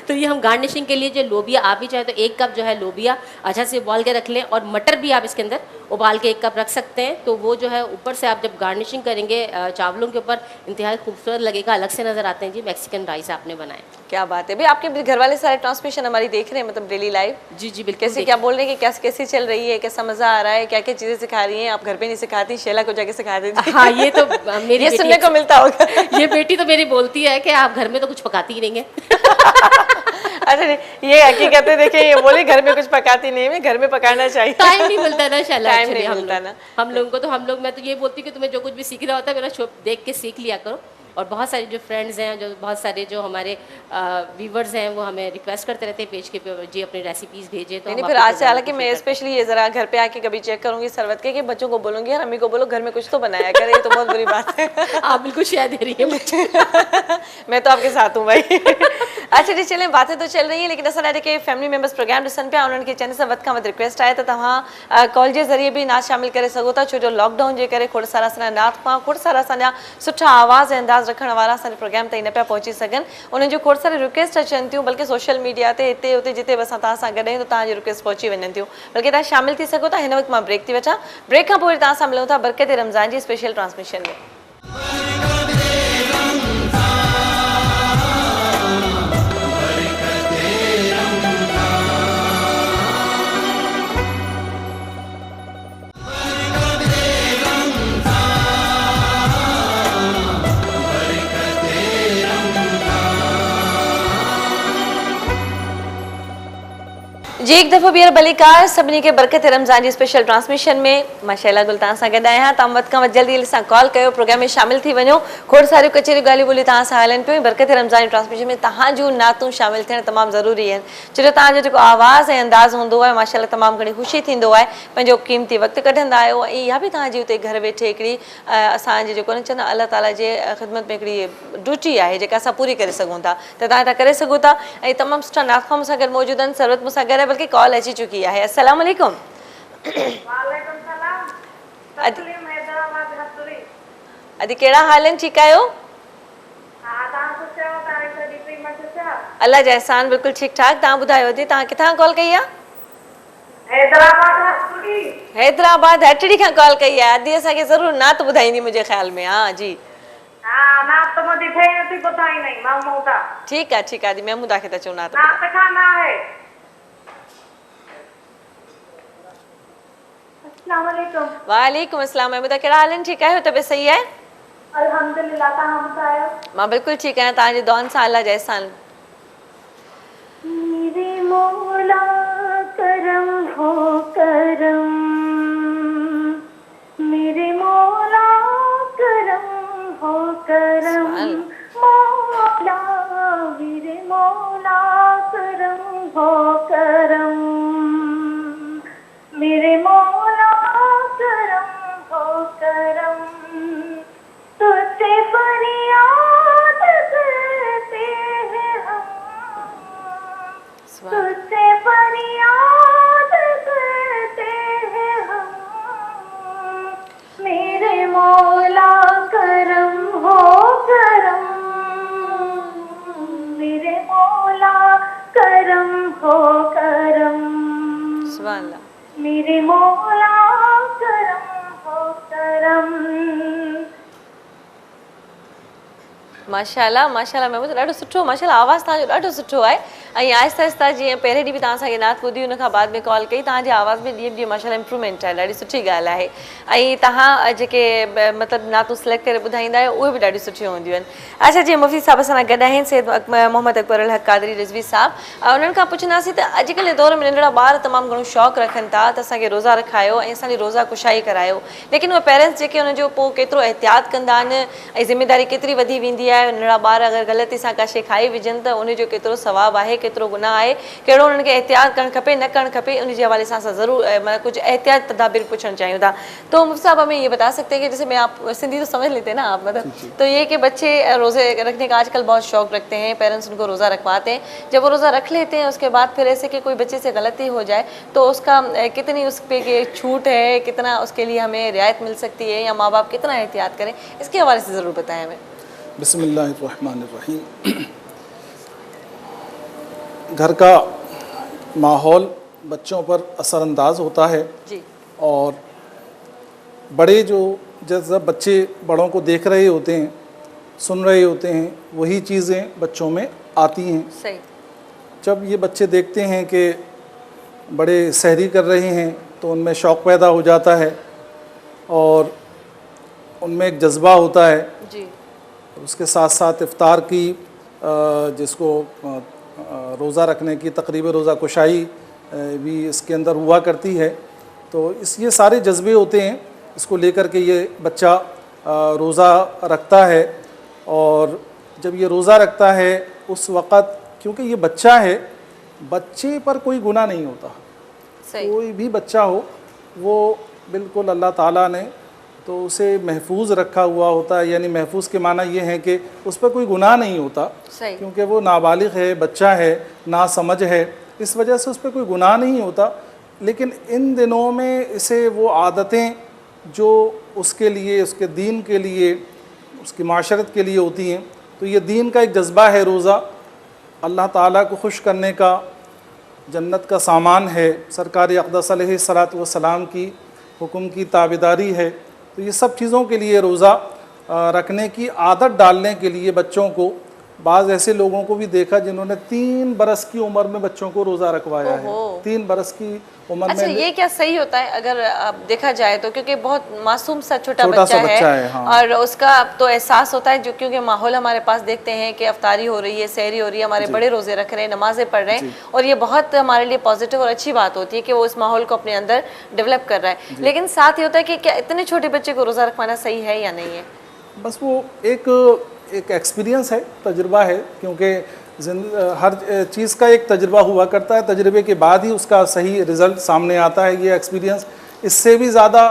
Speaker 3: तो ये हम गार्निशिंग के लिए जो लोबिया, आप भी चाहे तो 1 कप जो है लोबिया अच्छा से उबाल के रख लें, और मटर भी आप इसके अंदर उबाल के 1 कप रख सकते हैं। तो वो जो है ऊपर से आप जब गार्निशिंग करेंगे चावलों के ऊपर इंतहाई खूबसूरत लगेगा, अलग से नज़र आते हैं जी। मैक्सिकन राइस आपने बनाए,
Speaker 1: क्या बात है भाई। आपके घर वाले सारे ट्रांसमिशन हमारी देख रहे हैं, मतलब डेली लाइव?
Speaker 3: जी जी बिल्कुल।
Speaker 1: कैसे क्या बोल रहे हैं कि कैसी चल रही है, कैसा मजा आ रहा है, क्या क्या चीजें सिखा रही हैं? आप घर पे नहीं सिखाती, शेला को जाके सिखा देती?
Speaker 3: हाँ, ये तो मेरी
Speaker 1: ये सुनने को मिलता होगा।
Speaker 3: ये बेटी तो मेरी बोलती है कि आप घर में तो कुछ पकाती ही नहीं है।
Speaker 1: अच्छा, ये हकीकत है। देखिए, ये बोले घर में कुछ पकाती नहीं है, घर में पकाना चाहिए।
Speaker 3: टाइम नहीं मिलता ना शाला,
Speaker 1: टाइम नहीं मिलता ना
Speaker 3: हम लोगों को। तो मैं तो ये बोलती हूँ कि तुम्हें जो कुछ भी सीखना होता है मेरा शो देख के सीख लिया करो। और बहुत सारे जो फ्रेंड्स हैं, जो बहुत सारे जो हमारे व्यूवर्स हैं, वो हमें रिक्वेस्ट करते रहते हैं पेज के पे जी अपनी रेसिपीज़ भेजें। तो
Speaker 1: नहीं, फिर आज से हालांकि मैं स्पेशली ये ज़रा घर पे आके कभी चेक करूंगी सरवत के, कि बच्चों को बोलूंगी यार अम्मी को बोलो घर में कुछ तो बनाया करे। ये तो बहुत बुरी बात है।
Speaker 3: आप बिल्कुल शेयर दे रही है मुझे।
Speaker 1: मैं तो आपके साथ हूँ भाई। अच्छा जी, चलें, बातें तो चल रही है, लेकिन असल है कि फैमिली मेंबर्स प्रोग्राम ॾिसनि पिया, उन्हनि खे चैनल सां वधि खां वधि रिक्वेस्ट आहे त तव्हां कॉल जे ज़रिए बि नाच शामिल करे सघो था, छो जो लॉकडाउन जे करे खोड़ सारा असांजा नात खां खोड़ सारा असांजा सुठा आवाज़ ऐं अंदाज़ रखण वारा असांजे प्रोग्राम ताईं न पिया पहुची सघनि। उन्हनि जो खोड़ सारी रिक्वेस्ट अचनि थियूं, बल्कि सोशल मीडिया ते हिते हुते जिते बि असां तव्हां सां गॾु आहियूं, तव्हांजी रिक्वेस्ट पहुची वञनि थियूं, बल्कि तव्हां शामिल थी सघो था। हिन वक़्तु मां ब्रेक थी वठां, ब्रेक खां पोइ तव्हां सां मिलूं था बरकत रमज़ान जी स्पेशल ट्रांसमिशन में। जी एक दफ़ो ॿीहर भलीकार सभिनी खे बरकत रमज़ान जी स्पेशल ट्रांसमिशन में मां शैला गुल तव्हां सां गॾु आहियां। तव्हां वधि खां वधि जल्दी सां कॉल कयो, प्रोग्राम में शामिल थी वञो। खोड़ सारियूं कचेरियूं ॻाल्हियूं ॿोलियूं तव्हां सां हलनि पियूं। बरकत रमज़ान जी ट्रांसमिशन में तव्हां जूं नातूं शामिल थियणु तमामु ज़रूरी आहिनि, छो जो तव्हांजो जेको आवाज़ ऐं अंदाज़ हूंदो आहे माशाल्लाह तमामु घणी ख़ुशी थींदो आहे। पंहिंजो क़ीमती वक़्तु कढंदा आहियो ऐं इहा बि तव्हांजी हुते घर वेठे हिकिड़ी असांजे जेको न चवंदा अलाह ताला जे ख़िदमत में हिकिड़ी ड्यूटी आहे जेका असां पूरी करे सघूं था, त तव्हां था करे सघो था। ऐं तमामु सुठा नाख़ा मूंसां गॾु मौजूदु आहिनि। सरवत मूंसां गॾु आहे, बल्कि कॉल अची चुकी आहे। अस्सलाम वालेकुम। अदी कहिड़ा हाल आहिनि? ठीकु आहियो? अल्लाह जा एहसान, बिल्कुलु ठीकु ठाक। तव्हां ॿुधायो अदी तव्हां किथां कॉल कई आहे? हैदराबाद हटड़ी खां कॉल कई आहे। अदी असांखे ज़रूरु नात ॿुधाईंदी मुंहिंजे ख़्याल में। हा जी ठीकु आहे ठीकु आहे। अदी महमूदा खे त चऊं नात। वालेकुम अस्सलाम। महमूदा कहिड़ा हाल आहिनि? ठीकु आहियो? तबियत सही आहे?
Speaker 6: अल्हम्दुलिल्लाह। तव्हां ॿुधायो?
Speaker 1: मां बिल्कुलु ठीकु आहियां। तव्हांजे दुआनि सां अल्लाह जा एहसान।
Speaker 6: मेरे मौला करम हो करम, मेरे मौला करम हो करम, मौला मेरे मौला करम हो करम, मेरे मौला करम हो करम, तुझसे फरियाद करते हैं हम, तुझसे फरियाद करते हैं हम, मेरे मौला करम हो करम, मेरे मौला करम हो करम,
Speaker 1: सुभान अल्लाह।
Speaker 6: मेरे मौला करम हो करम।
Speaker 1: माशाल्लाह माशाल्लाह महमूद ॾाढो सुठो, माशाल्लाह आवाज़ तव्हांजो ॾाढो सुठो आहे। ऐं आहिस्ता आहिस्ता जीअं पहिरें ॾींहुं बि तव्हां असांखे नात ॿुधी, हुन खां बाद में कॉल कई, तव्हांजी आवाज़ में ॾींहुं ॾींहुं माशाल्लाह इम्प्रूवमेंट आहे, ॾाढी सुठी ॻाल्हि आहे। ऐं तव्हां जेके मतिलबु नातूं सिलेक्ट करे ॿुधाईंदा आहियो उहे बि ॾाढियूं सुठियूं हूंदियूं आहिनि। अच्छा जीअं मुफ़्ती साहिब सां गॾु आहिनि सैयद मोहम्मद अकबर अल हक क़ादरी रिज़वी साहिबु, उन्हनि खां पुछंदासीं त अॼुकल्ह जे दौर में नंढड़ा ॿार तमामु घणो शौक़ु रखनि था त असांखे रोज़ा रखायो ऐं असांजी रोज़ा कुशाई करायो, लेकिन उहे पेरेंट्स जेके हुनजो पोइ केतिरो एहतियात कंदा आहिनि ऐं ज़िमेदारी केतिरी वधी वेंदी आहे। नंढड़ा ॿार अगरि ग़लती सां का शइ खाई विझनि त उनजो केतिरो सवाबु आहे, केतिरो गुनाह आहे, कहिड़ो उन्हनि खे एहतियात करणु खपे न करणु खपे, उनजे हवाले सां असां ज़रूरु मतलब कुछ एहतियात तदाबीर पूछना चाहिए था। तो मुफ्ती साहब हमें ये बता सकते हैं कि जैसे मैं आप सिंधी तो समझ लेते हैं ना आप, मतलब तो ये कि बच्चे रोज़े रखने का आजकल बहुत शौक़ रखते हैं, पेरेंट्स उनको रोज़ा रखवाते हैं, जब वो रोज़ा रख लेते हैं उसके बाद फिर ऐसे कि कोई बच्चे से गलती हो जाए तो उसका कितनी उस पर छूट है, कितना उसके लिए हमें रियायत मिल सकती है या माँ बाप कितना एहतियात करें, इसके हवाले से ज़रूर बताएं हमें।
Speaker 5: बिस्मिल्लाहिर्रहमानिर्रहीम। घर का माहौल बच्चों पर असरअंदाज होता है
Speaker 1: जी।
Speaker 5: और बड़े जो जैसे बच्चे बड़ों को देख रहे होते हैं, सुन रहे होते हैं, वही चीज़ें बच्चों में आती हैं।
Speaker 1: सही।
Speaker 5: जब ये बच्चे देखते हैं कि बड़े सहरी कर रहे हैं तो उनमें शौक़ पैदा हो जाता है और उनमें एक जज्बा होता है
Speaker 1: जी।
Speaker 5: उसके साथ साथ इफ्तार की जिसको रोज़ा रखने की तकरीब रोज़ा कुशाई भी इसके अंदर हुआ करती है। तो ये सारे जज्बे होते हैं, इसको लेकर के ये बच्चा रोज़ा रखता है। और जब ये रोज़ा रखता है उस वक़्त, क्योंकि ये बच्चा है, बच्चे पर कोई गुनाह नहीं होता, कोई भी बच्चा हो वो बिल्कुल अल्लाह ताला ने तो उसे महफूज रखा हुआ होता है। यानी महफूज के माना ये है कि उस पर कोई गुनाह नहीं होता, क्योंकि वो नाबालिग है, बच्चा है, ना समझ है, इस वजह से उस पर कोई गुनाह नहीं होता। लेकिन इन दिनों में इसे वो आदतें जो उसके लिए, उसके दीन के लिए, उसकी माशरत के लिए होती हैं, तो ये दीन का एक जज्बा है। रोज़ा अल्लाह ताला को खुश करने का, जन्नत का सामान है, सरकार अक़दस अलैहिस्सलातु वस्सलाम की हुक्म की ताबेदारी है। तो ये सब चीज़ों के लिए रोज़ा रखने की आदत डालने के लिए बच्चों को बाज़ ऐसे लोगों को भी देखा जिन्होंने 3 बरस की उम्र में बच्चों को रोज़ा रखवाया है।
Speaker 1: ओहो।
Speaker 5: 3 बरस की उम्र
Speaker 1: अच्छा,
Speaker 5: में।
Speaker 1: ये क्या सही होता है अगर देखा जाए तो, क्योंकि बहुत मासूम सा छोटा
Speaker 5: छोटा सा
Speaker 1: बच्चा
Speaker 5: बच्चा
Speaker 1: है,
Speaker 5: है, हाँ।
Speaker 1: और उसका अब तो एहसास होता है जो, क्योंकि माहौल हमारे पास देखते हैं कि अफ्तारी हो रही है, सहरी हो रही है, हमारे बड़े रोजे रख रहे हैं, नमाजें पढ़ रहे हैं, और ये बहुत हमारे लिए पॉजिटिव और अच्छी बात होती है कि वो इस माहौल को अपने अंदर डेवलप कर रहा है। लेकिन साथ ही होता है कि क्या इतने छोटे बच्चे को रोजा रखवाना सही है या नहीं है?
Speaker 5: बस वो एक एक्सपीरियंस है, तजुर्बा है, क्योंकि हर चीज़ का एक तजुर्बा हुआ करता है, तजुर्बे के बाद ही उसका सही रिज़ल्ट सामने आता है। ये एक्सपीरियंस, इससे भी ज़्यादा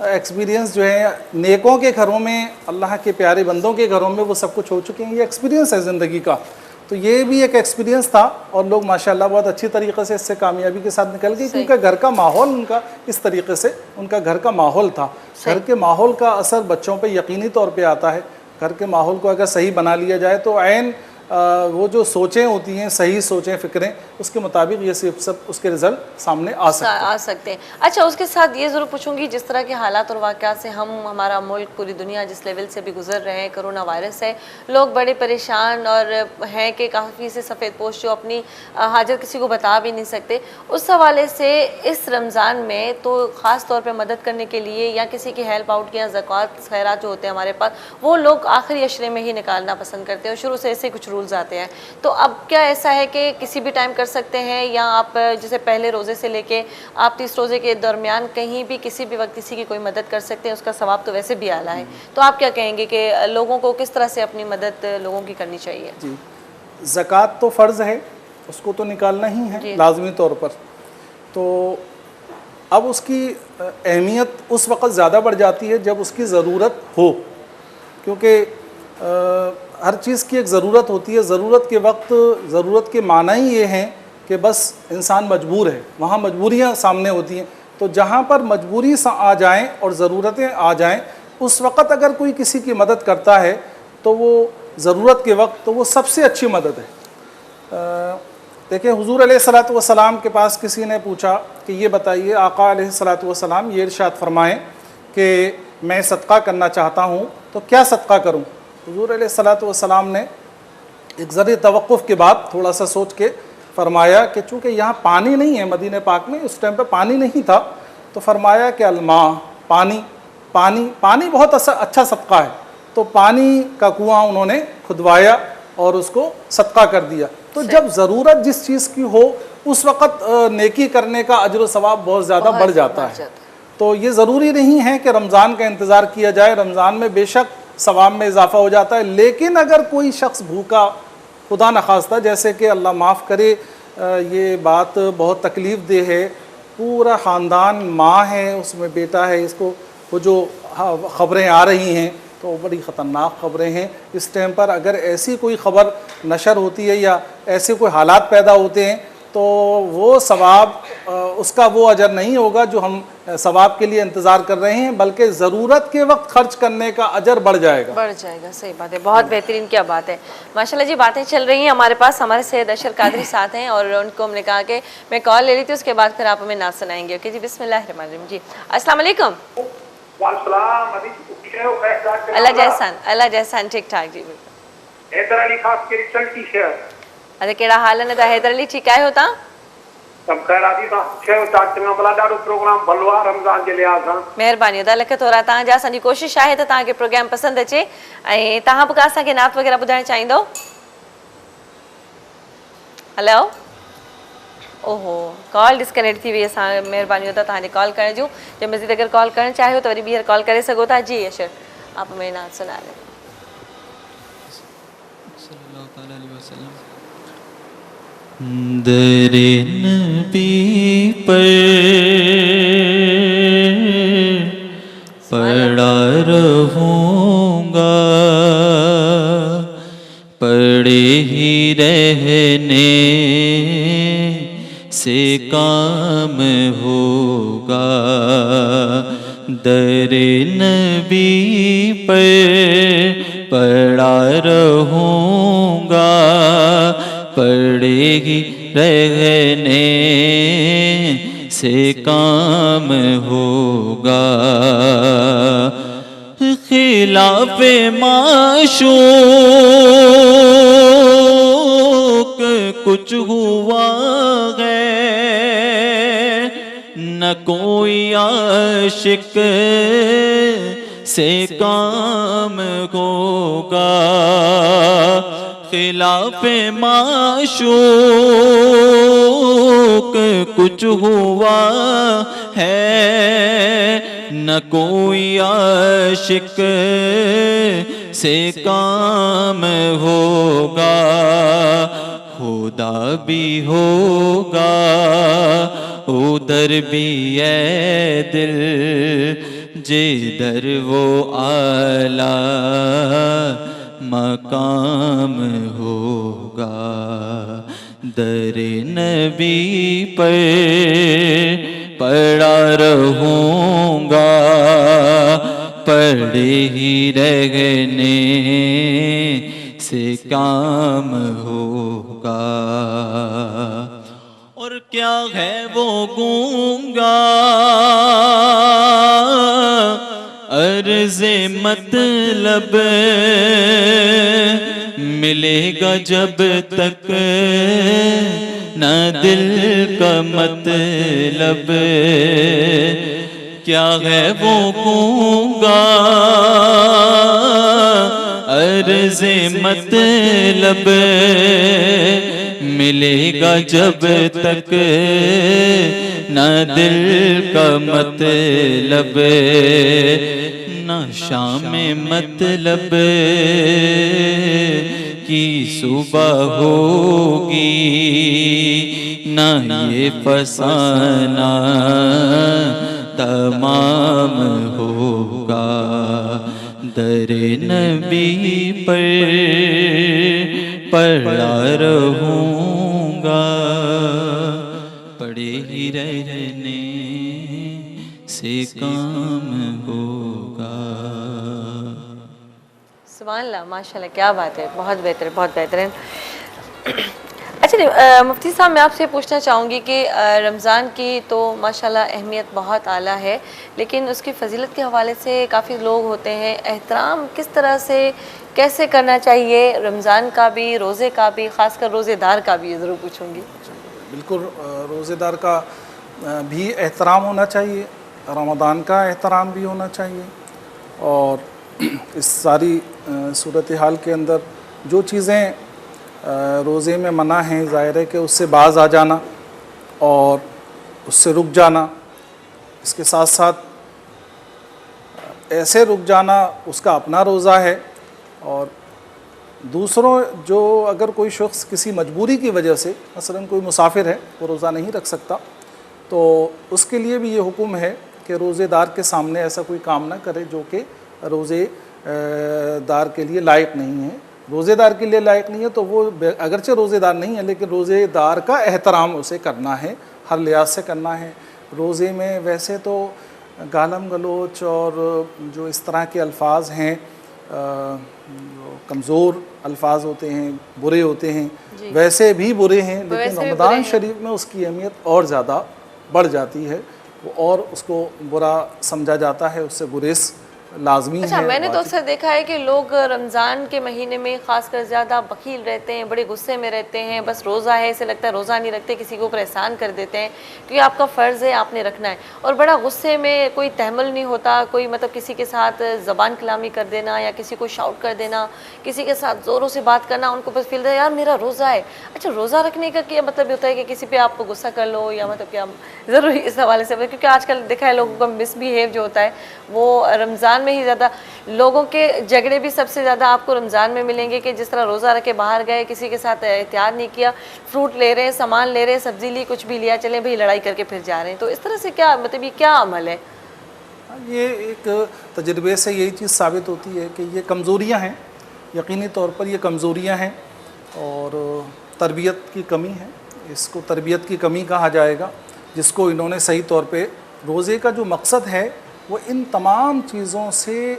Speaker 5: एक्सपीरियंस जो है नेकों के घरों में, अल्लाह के प्यारे बंदों के घरों में वो सब कुछ हो चुके हैं। ये एक्सपीरियंस है ज़िंदगी का, तो ये भी एक एक्सपीरियंस था, और लोग माशाल्लाह बहुत अच्छी तरीके से इससे कामयाबी के साथ निकल गए, क्योंकि घर का माहौल उनका इस तरीके से, उनका घर का माहौल था। घर के माहौल का असर बच्चों पे यकीनी तौर पे आता है। घर के माहौल को अगर सही बना लिया जाए तो ऐन वो जो सोचें होती हैं, सही सोचें, फ़िक्रें, उसके मुताबिक ये सब उसके रिज़ल्ट सामने आ सकते हैं।
Speaker 1: अच्छा, उसके साथ ये ज़रूर पूछूंगी, जिस तरह के हालात और वाक़यात से हमारा मुल्क, पूरी दुनिया जिस लेवल से भी गुजर रहे हैं, कोरोना वायरस है, लोग बड़े परेशान और हैं कि काफ़ी से सफ़ेद पोश जो अपनी हाजत किसी को बता भी नहीं सकते। उस हवाले से इस रमज़ान में तो ख़ास तौर पर मदद करने के लिए, या किसी की हेल्प आउट की, या ज़कात खैरात जो होते हैं हमारे पास, वो लोग आखिरी अशरे में ही निकालना पसंद करते हैं, और शुरू से ऐसे कुछ रूल्स आते हैं। तो अब क्या ऐसा है कि किसी भी टाइम कर सकते हैं, या आप जैसे पहले रोज़े से लेके आप 30 रोज़े के दरमियान कहीं भी किसी भी वक्त किसी की कोई मदद कर सकते हैं, उसका सवाब तो वैसे भी आला है। तो आप क्या कहेंगे कि लोगों को किस तरह से अपनी मदद लोगों की करनी चाहिए?
Speaker 5: जी, ज़कात तो फ़र्ज़ है, उसको तो निकालना ही है लाजमी तौर पर। तो अब उसकी अहमियत उस वक़्त ज़्यादा बढ़ जाती है जब उसकी ज़रूरत हो, क्योंकि हर चीज़ की एक ज़रूरत होती है। ज़रूरत के वक्त, ज़रूरत के माना ही ये हैं कि बस इंसान मजबूर है, वहाँ मजबूरियाँ सामने होती हैं। तो जहाँ पर मजबूरी आ जाएं और ज़रूरतें आ जाएं, उस वक़्त अगर कोई किसी की मदद करता है तो वो ज़रूरत के वक्त, तो वो सबसे अच्छी मदद है। देखिए, हुज़ूर अलैहिस्सलातु वस्सलाम के पास किसी ने पूछा कि ये बताइए, आका अलैहिस्सलातु वस्सलाम ये इरशाद फरमाएँ कि मैं सदका करना चाहता हूँ, तो क्या सदका करूँ? हुज़ूर अलैहिस्सलातु वस्सलाम ने एक ज़रे तवक़्क़ुफ़ के बाद थोड़ा सा सोच के फरमाया कि चूँकि यहाँ पानी नहीं है, मदीने पाक में उस टाइम पे पानी नहीं था, तो फरमाया कि अलमा, पानी, पानी, पानी बहुत अच्छा सदका है। तो पानी का कुआं उन्होंने खुदवाया और उसको सदका कर दिया। तो जब ज़रूरत जिस चीज़ की हो, उस वक़्त नेकी करने का अजर व सवाब बहुत ज़्यादा बढ़ जाता है। तो ये ज़रूरी नहीं है कि रमज़ान का इंतज़ार किया जाए। रमज़ान में बेशक सवाब में इजाफ़ा हो जाता है, लेकिन अगर कोई शख्स भूखा, खुदा न खास्ता, जैसे कि अल्लाह माफ़ करे, ये बात बहुत तकलीफ़ दे है, पूरा ख़ानदान, माँ है, उसमें बेटा है, इसको वो जो ख़बरें आ रही हैं तो बड़ी ख़तरनाक ख़बरें हैं। इस टाइम पर अगर ऐसी कोई ख़बर नशर होती है या ऐसे कोई हालात पैदा होते हैं, तो वो सवाब, उसका वो अजर नहीं होगा जो हम सवाब के लिए इंतज़ार कर रहे हैं, बल्कि ज़रूरत के वक्त खर्च करने का अजर बढ़ जाएगा।
Speaker 1: सही बात है, बहुत बेहतरीन, क्या बात है, माशाल्लाह जी। बातें चल रही हैं हमारे पास, हमारे सैयद अशर कादरी साथ हैं, और उनको हमने कहा कि मैं कॉल ले ली थी, उसके बाद फिर आप हमें नात सुनाएंगे। ओके जी, बिस्मिल्लाहिर्रहमानिर्रहीम। जी, अस्सलाम वालेकुम। अल्लाह जहसान, ठीक ठाक जी। अरे केड़ा हाल है? हैदर अली ठीक है होता?
Speaker 7: सब खैराती ता छे चार चंगा भला डाडो प्रोग्राम भलवा रमजान जे लिहाज सां।
Speaker 1: मेहरबानी अदा लख थोरा, तहां जा असांजी कोशिश आहे त तहां के प्रोग्राम पसंद अचे, ऐं तहां बि असां के नात वगैरह ॿुधाइण चाहींदो? हेलो, ओहो, कॉल डिस्कनेक्ट थी वई। असां मेहरबानी होता तहां कॉल करण जो, जे मज़ीद अगर कॉल करण चाहियो तो वरी ॿीहर कॉल करे सघो था। जी अशर, आप हमें नात सुना दें।
Speaker 4: सल्लल्लाहु ताला अलैहि वसल्लम।
Speaker 2: दरे नबी पर पड़ा रहूँगा, पड़े ही रहने से काम होगा। दरे नबी पर पड़ा रहूँगा, पड़ेगी रहने से काम होगा। खिलाफ माशूक कुछ हुआ है, न कोई आशिक से काम होगा। खिलाफ माशूक कुछ हुआ है, न कोई आशिक से काम होगा। खुदा भी होगा उधर भी है दिल, जिधर वो आला मकाम होगा। दरे नबी पर पड़ा रहूँगा, पड़े ही रहने से काम होगा। और क्या है वो गूंगा अर्ज़े मतलब, मिलेगा जब तक न दिल का मतलब। क्या है वो गूंगा अर्ज़े मतलब, मिलेगा जब तक न दिल का मतलब। न शाम मतलब की सुबह होगी, न ये फसाना तमाम होगा। दरे नबी पर पड़ा रहूँगा, पड़े ही रहने से काम होगा।
Speaker 1: सुभान अल्लाह, माशाल्लाह, क्या बात है, बहुत बेहतर, बहुत बेहतरीन। अच्छा मुफ्ती साहब, मैं आपसे पूछना चाहूँगी कि रमज़ान की तो माशाल्लाह अहमियत बहुत आला है, लेकिन उसकी फजीलत के हवाले से काफ़ी लोग होते हैं, एहतराम किस तरह से कैसे करना चाहिए रमज़ान का भी, रोज़े का भी, ख़ासकर रोज़ेदार का भी ज़रूर पूछूँगी।
Speaker 5: बिल्कुल, रोज़ेदार का भी एहतराम होना चाहिए, रमज़ान का एहतराम भी होना चाहिए। और इस सारी सूरत हाल के अंदर जो चीज़ें रोज़े में मना हैं, ज़ाहिर है कि उससे बाज़ आ जाना और उससे रुक जाना, इसके साथ साथ ऐसे रुक जाना उसका अपना रोज़ा है। और दूसरों जो अगर कोई शख्स किसी मजबूरी की वजह से, मसलन कोई मुसाफिर है, वो रोज़ा नहीं रख सकता, तो उसके लिए भी ये हुक्म है कि रोज़ेदार के सामने ऐसा कोई काम ना करे जो कि रोज़ेदार के लिए लायक नहीं है। रोज़ेदार के लिए लायक नहीं है तो वो अगरचे रोज़ेदार नहीं है, लेकिन रोज़ेदार का एहतराम उसे करना है, हर लिहाज से करना है। रोज़े में वैसे तो गालम गलोच और जो इस तरह के अल्फाज हैं, कमज़ोर अल्फाज होते हैं, बुरे होते हैं, वैसे भी बुरे हैं, लेकिन रमज़ान शरीफ में उसकी अहमियत और ज़्यादा बढ़ जाती है, वो और उसको बुरा समझा जाता है, उससे गुरेज लाजमी
Speaker 1: अच्छा,
Speaker 5: है।
Speaker 1: मैंने तो अक्सर देखा है कि लोग रमज़ान के महीने में ख़ासकर ज़्यादा बखील रहते हैं, बड़े गुस्से में रहते हैं, बस रोज़ा है ऐसे लगता है रोज़ा नहीं रखते, किसी को ऊपर एहसान कर देते हैं क्योंकि आपका फ़र्ज़ है, आपने रखना है, और बड़ा गुस्से में कोई तहम्मुल नहीं होता, कोई मतलब किसी के साथ ज़बान कलामी कर देना या किसी को शाउट कर देना, किसी के साथ ज़ोरों से बात करना, उनको बस फील है यार मेरा रोज़ा है। अच्छा, रोज़ा रखने का क्या मतलब होता है कि किसी पे आप गुस्सा कर लो या मतलब क्या ज़रूर इस हवाले से, क्योंकि आजकल देखा है लोगों का मिसबिहेव जो होता है वो रमज़ान में ही ज़्यादा, लोगों के झगड़े भी सबसे ज़्यादा आपको रमज़ान में मिलेंगे कि जिस तरह रोज़ा रख के बाहर गए, किसी के साथ एहतियात नहीं किया, फ्रूट ले रहे हैं, सामान ले रहे हैं, सब्ज़ी ली, कुछ भी लिया, चले भाई लड़ाई करके फिर जा रहे हैं। तो इस तरह से क्या मतलब ये क्या अमल है?
Speaker 5: ये एक तजर्बे से यही चीज़ साबित होती है कि ये कमज़ोरियाँ हैं, यकीनी तौर पर ये कमज़ोरियाँ हैं और तरबियत की कमी है। इसको तरबियत की कमी कहा जाएगा, जिसको इन्होंने सही तौर पे, रोज़े का जो मकसद है वो इन तमाम चीज़ों से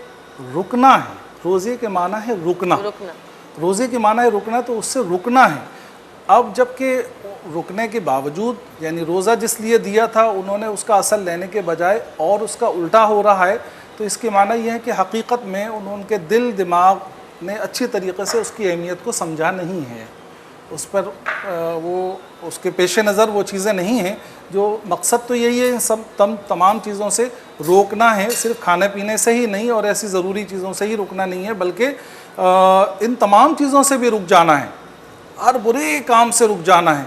Speaker 5: रुकना है। रोज़े के माना है रुकना, रोज़े के माना है रुकना, तो उससे रुकना है। अब जबकि रुकने के बावजूद, यानी रोज़ा जिस लिए दिया था उन्होंने उसका असर लेने के बजाय और उसका उल्टा हो रहा है, तो इसके माना यह है कि हकीकत में उनके दिल दिमाग ने अच्छी तरीक़े से उसकी अहमियत को समझा नहीं है, उस पर वो उसके पेश नज़र वो चीज़ें नहीं हैं। जो मकसद तो यही है इन सब तमाम चीज़ों से रोकना है, सिर्फ खाने पीने से ही नहीं और ऐसी ज़रूरी चीज़ों से ही रुकना नहीं है, बल्कि इन तमाम चीज़ों से भी रुक जाना है, हर बुरे काम से रुक जाना है।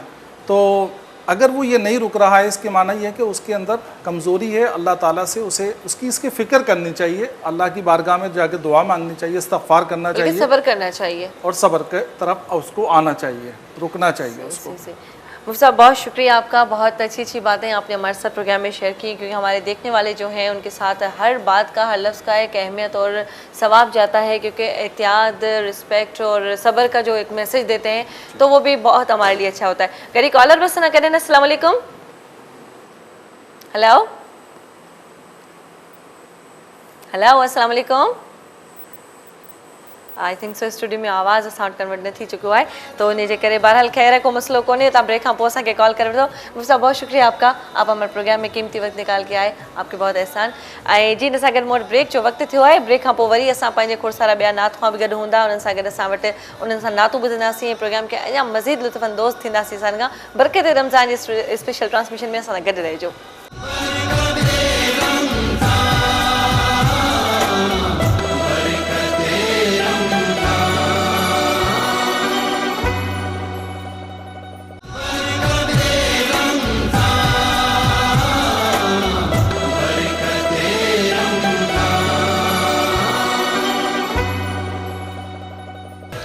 Speaker 5: तो अगर वो ये नहीं रुक रहा है, इसके माना ये है कि उसके अंदर कमज़ोरी है, अल्लाह ताला से उसे इसकी फ़िक्र करनी चाहिए, अल्लाह की बारगाह में जाके दुआ मांगनी चाहिए, इस्तग़फ़ार करना चाहिए,
Speaker 1: सब्र करना चाहिए
Speaker 5: और सब्र के तरफ उसको आना चाहिए, रुकना चाहिए उसको।
Speaker 1: मुफ्ती साहब बहुत शुक्रिया आपका, बहुत अच्छी बातें आपने हमारे साथ प्रोग्राम में शेयर की, क्योंकि हमारे देखने वाले जो हैं उनके साथ हर बात का, हर लफ्ज़ का एक अहमियत और सवाब जाता है, क्योंकि एहतियात, रिस्पेक्ट और सब्र का जो एक मैसेज देते हैं तो वो भी बहुत हमारे लिए अच्छा होता है। करी कॉलर बस ना करें। अस्सलाम वालेकुम। हेलो हेलो, अस्सलाम वालेकुम। आई थिंक सो स्टूडियो में आवाज़ साउंड कन्वर्ट न थी चुको है, तो उन जे करे बहरहाल खैर को मसलो कोन्हे, तव्हां ब्रेक खां पोइ असांखे कॉल करे वठो। मुझसे बहुत शुक्रिया आपका, आप हमारे प्रोग्राम में कीमती वक्त निकाल के आए, आपके बहुत एहसान। ऐं जी असां गॾु मूं वटि ब्रेक जो वक्त थियो आहे, ब्रेक खां पोइ वरी असां पंहिंजे खोड़ सारा ॿिया नात खां बि गॾु हूंदा, उन्हनि सां गॾु असां वटि उन्हनि सां नातूं ॿुधंदासीं ऐं प्रोग्राम खे अञा मज़ीद लुत्फ़अंदोज़ थींदासीं। असां खां बरक़त रमज़ान जी स्पेशल ट्रांसमिशन में असां सां गॾु रहिजो।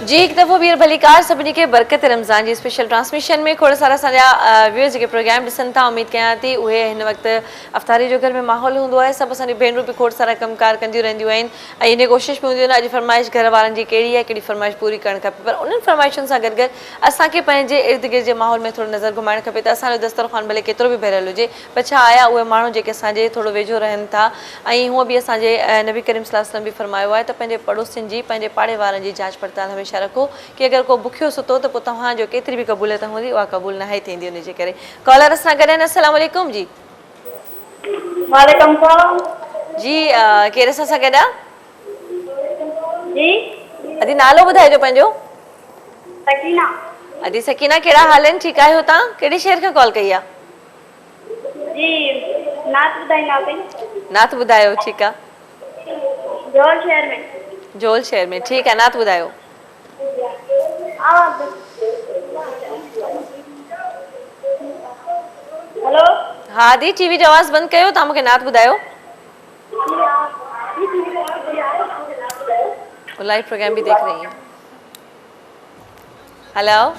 Speaker 1: जी एक दफ़ो ॿीहर भलीकार सभिनी खे बरक़त रमज़ान जी स्पेशल ट्रांसमिशन में खोड़ सारा असांजा व्यूअर्स जेके प्रोग्राम ॾिसनि था, उमेद कयां थी उहे हिन वक़्तु अफ़्तारी जो घर में माहौल हूंदो आहे, सभु असांजी भेनरूं बि खोड़ सारा कमकार कंदियूं रहंदियूं आहिनि ऐं इन कोशिशि में हूंदियूं आहिनि अॼु फरमाइश घर वारनि जी कहिड़ी आहे, कहिड़ी फरमाइश पूरी करणु खपे, पर उन्हनि फरमाइशुनि सां गॾु गॾु असांखे पंहिंजे इर्द गिर्द जे माहौल में थोरो नज़र घुमाइणु खपे त असांजो दस्तरख़्वान भले केतिरो बि भरियल हुजे, पर छा आया उहे माण्हू जेके असांजे थोरो वेझो रहनि था। ऐं हूअं बि असांजे नबी करीम सल्लल्लाहु अलैहि वसल्लम बि फरमायो आहे त पंहिंजे पड़ोसियुनि जी, पंहिंजे पाड़े वारनि जी जांच पड़ताल हमेशह रखो, कि अगर को बुखियो सुतो तो पोइ तव्हांजो केतिरी बि क़बूलियत हूंदी उहा क़बूल न आहे थींदी। उनजे करे कॉलर असां गॾु आहिनि। अस्सलाम वालेकुम जी।
Speaker 6: वालेकुम सलाम
Speaker 1: जी केरु असां सां गॾु आहे?
Speaker 6: जी
Speaker 1: अदी नालो ॿुधाइजो पंहिंजो।
Speaker 6: सकीना।
Speaker 1: अदी सकीना, कहिड़ा हाल आहिनि? ठीकु आहियो तव्हां? कहिड़ी शहर खां कॉल कई आहे?
Speaker 6: जी नात ॿुधाईंदासीं।
Speaker 1: नात ॿुधायो। ठीकु आहे।
Speaker 6: जोल शहर में।
Speaker 1: जोल शहर में, ठीकु आहे, नात ॿुधायो।
Speaker 6: हेलो।
Speaker 1: हाँ दी, टीवी जो आवाज़ बंद कयो, तव्हां मूंखे नात ॿुधायो। लाइव प्रोग्राम भी देख रही हैं। हेलो,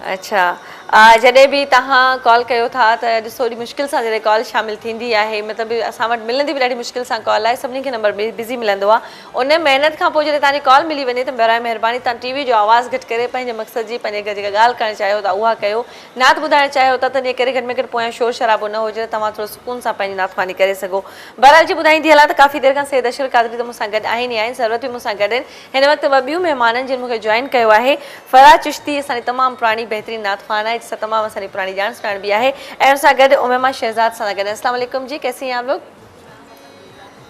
Speaker 1: अच्छा जॾहिं बि तव्हां कॉल कयो था त ॾिसो ॾाढी मुश्किल सां जॾहिं कॉल शामिल थींदी आहे, मतिलबु असां वटि मिलंदी बि ॾाढी मुश्किल सां कॉल आहे, सभिनी खे नंबर बिज़ी मिलंदो आहे। उन महिनत खां पोइ जॾहिं तव्हांजी कॉल मिली वञे त बराए महिरबानी तव्हां टीवी जो आवाज़ घटि करे पंहिंजे मक़सद जी, पंहिंजे जेका ॻाल्हि करणु चाहियो था उहा कयो। नात ॿुधाइणु चाहियो था त इन करे घटि में घटि पोयां शोर शराबो न हुजे, तव्हां थोरो सुकून सां पंहिंजी नातख़्वानी करे सघो। बहरहाल जी ॿुधाईंदी हलां त काफ़ी देरि खां सैयद अशर कादरी त मूंसां गॾु आहिनि ई आहिनि, सरवत बि मूंसां गॾु आहिनि। हिन वक़्तु ॿ ॿियूं महिमाननि जिन मूंखे जॉइन कयो आहे। फराज चिश्ती असांजी तमामु पुराणी बहितरीनु नातख़्वान आहे, जिसां तमामु असांजी पुराणी जान सुञाण भी है, ऐं उनसां गॾु उमैमा शहजाद सां गॾु। अस्सलाम वालेकुम जी, कैसी हैं आप लोग?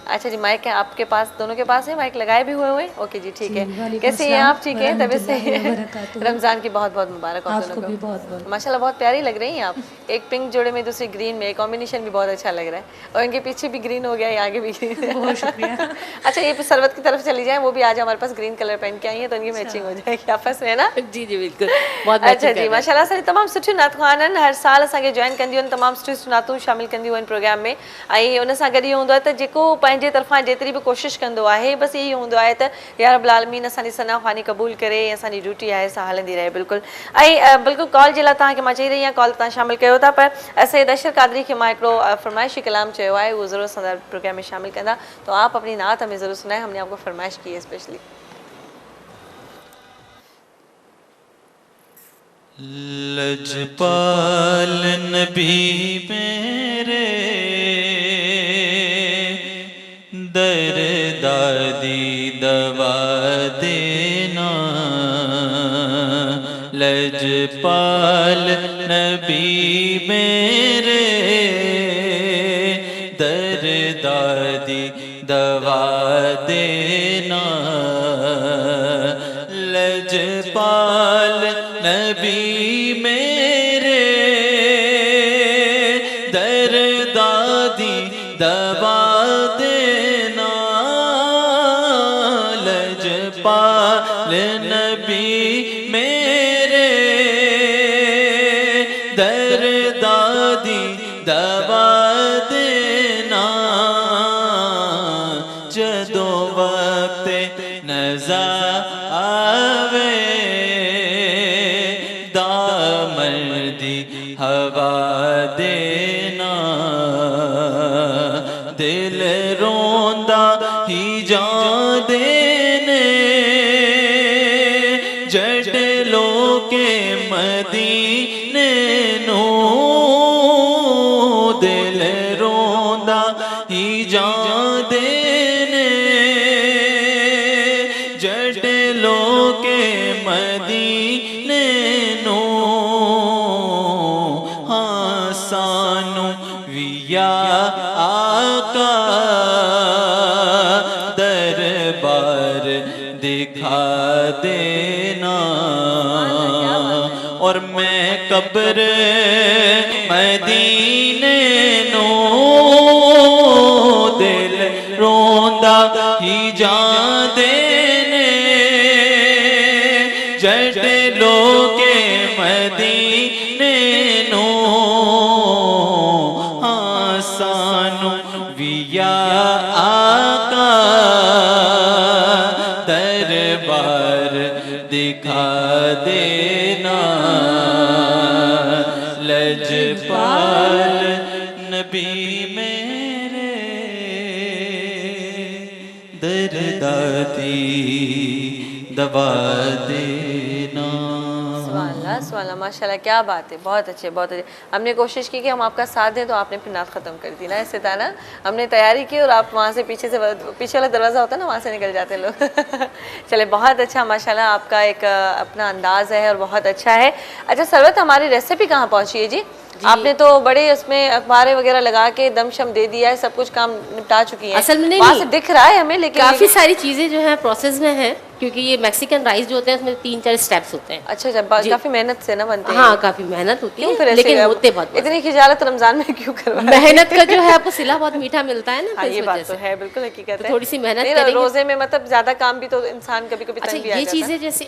Speaker 1: अच्छा जी, माइक है आपके पास, दोनों के पास है, माइक लगाए भी हुए? ओके जी, ठीक है। कैसी हैं आप? ठीक है, तबीयत से? रमज़ान की बहुत बहुत मुबारक आपको भी बहुत। माशाल्लाह बहुत प्यारी लग रही हैं आप, एक पिंक जोड़े में दूसरी ग्रीन में, कॉम्बिनेशन भी बहुत अच्छा लग रहा है, और इनके पीछे भी ग्रीन हो गया है, आगे भी ग्रीन है। बहुत शुक्रिया। अच्छा, ये सरवत की तरफ चली जाए, वो भी आज हमारे पास ग्रीन कलर पहन के आई है, तो इनकी मैचिंग हो जाएगी आपस में, ना?
Speaker 3: जी जी बिल्कुल, बहुत
Speaker 1: अच्छा जी, माशाल्लाह असांजी तमामु सुठियूं नातख़्वान आहिनि, हर साल असांखे जॉइन कंदियूं आहिनि, तमामु सुठियूं नातूं शामिल कंदियूं आहिनि प्रोग्राम में। ऐं उन सां गॾु इहो हूंदो आहे त जेको पंहिंजे तरफ़ां जेतिरी भी कोशिश कंदो आहे, बस यही हूंदो आहे त या रब्बुल आलमीन असांजी सनाख़्वानी क़बूल करे, असांजी ड्यूटी आहे सा हलंदी रहे। बिल्कुलु। ऐं बिल्कुलु कॉल जे लाइ तव्हांखे मां चई रही आहियां, कॉल तव्हां शामिल कयो था, पर सैयद अशर कादरी खे मां हिकिड़ो फरमाइशी कलाम चयो आहे, उहो ज़रूरु असां प्रोग्राम में शामिल कंदा, तो आप अपनी नात हमें ज़रूर सुनाएं, हमने आपको फरमाइश की है स्पेशली।
Speaker 2: लजपाल नबी मेरे दर्दादी दवा देना, लजपाल नबी मेरे दर्दादी देना। लजपाल नबी मेरे दर्दादी दवा देना। लजपाल नबी मेरे दर्दादी दवा देना। जदों वक्त नज़ा आवे दामर्दी हवा देना। दिल रोंदा ही जा देने जडलो के मदीने नू। दिल रोंदा ही जा देने जडलो के मदीने नू। हाँ सानू विया आका दरबार दिखा देना। और मैं कब्र मदीने नो दिल रोंदा ही जा देने जडलो के मदीने नो। हाँ सानू विया आका दरबार दिखा देना। लजपाल नबी मेरे दर्दादी दवा देना।
Speaker 1: सुभान माशाल्लाह, क्या बात है, बहुत अच्छे बहुत अच्छे। हमने कोशिश की कि हम आपका साथ दें तो आपने फिर नात ख़त्म कर दी ना, इससे था ना। हमने तैयारी की और आप वहाँ से पीछे वाला दरवाज़ा होता है ना, वहाँ से निकल जाते लोग। चले बहुत अच्छा माशाल्लाह, आपका एक अपना अंदाज़ है और बहुत अच्छा है। अच्छा सरवत, हमारी रेसिपी कहाँ पहुँची है जी? आपने तो बड़े उसमें अखबारें वगैरह लगा के दम शम दे दिया है, सब कुछ काम निपटा चुकी हैं।
Speaker 3: असल में
Speaker 1: वहाँ से दिख रहा है हमें, लेकिन
Speaker 3: काफ़ी सारी चीज़ें जो है प्रोसेस में है, क्योंकि ये मैक्सिकन राइस जो होते हैं उसमें 3-4 स्टेप्स होते हैं।
Speaker 1: अच्छा काफी मेहनत से ना बनते हैं।
Speaker 3: हाँ काफ़ी मेहनत होती
Speaker 1: क्यों फिर
Speaker 3: है,
Speaker 1: ऐसे
Speaker 3: लेकिन होते बहुत
Speaker 1: इतनी खिजालत रमजान में क्यों करवा?
Speaker 3: मेहनत का जो है आपको सिला बहुत मीठा मिलता है ना,
Speaker 1: हाँ,
Speaker 3: तो
Speaker 1: ये
Speaker 3: इस
Speaker 1: बात
Speaker 3: वजह
Speaker 1: तो
Speaker 3: से
Speaker 1: है, बिल्कुल हकीकत है।
Speaker 3: थोड़ी सी मेहनत
Speaker 1: नहीं,
Speaker 3: करेंगे।
Speaker 1: रोजे में मतलब ज्यादा काम भी तो इंसान कभी कभी
Speaker 3: अच्छा
Speaker 1: तंग भी आ
Speaker 3: ये
Speaker 1: जाता है।
Speaker 3: चीज़ें जैसे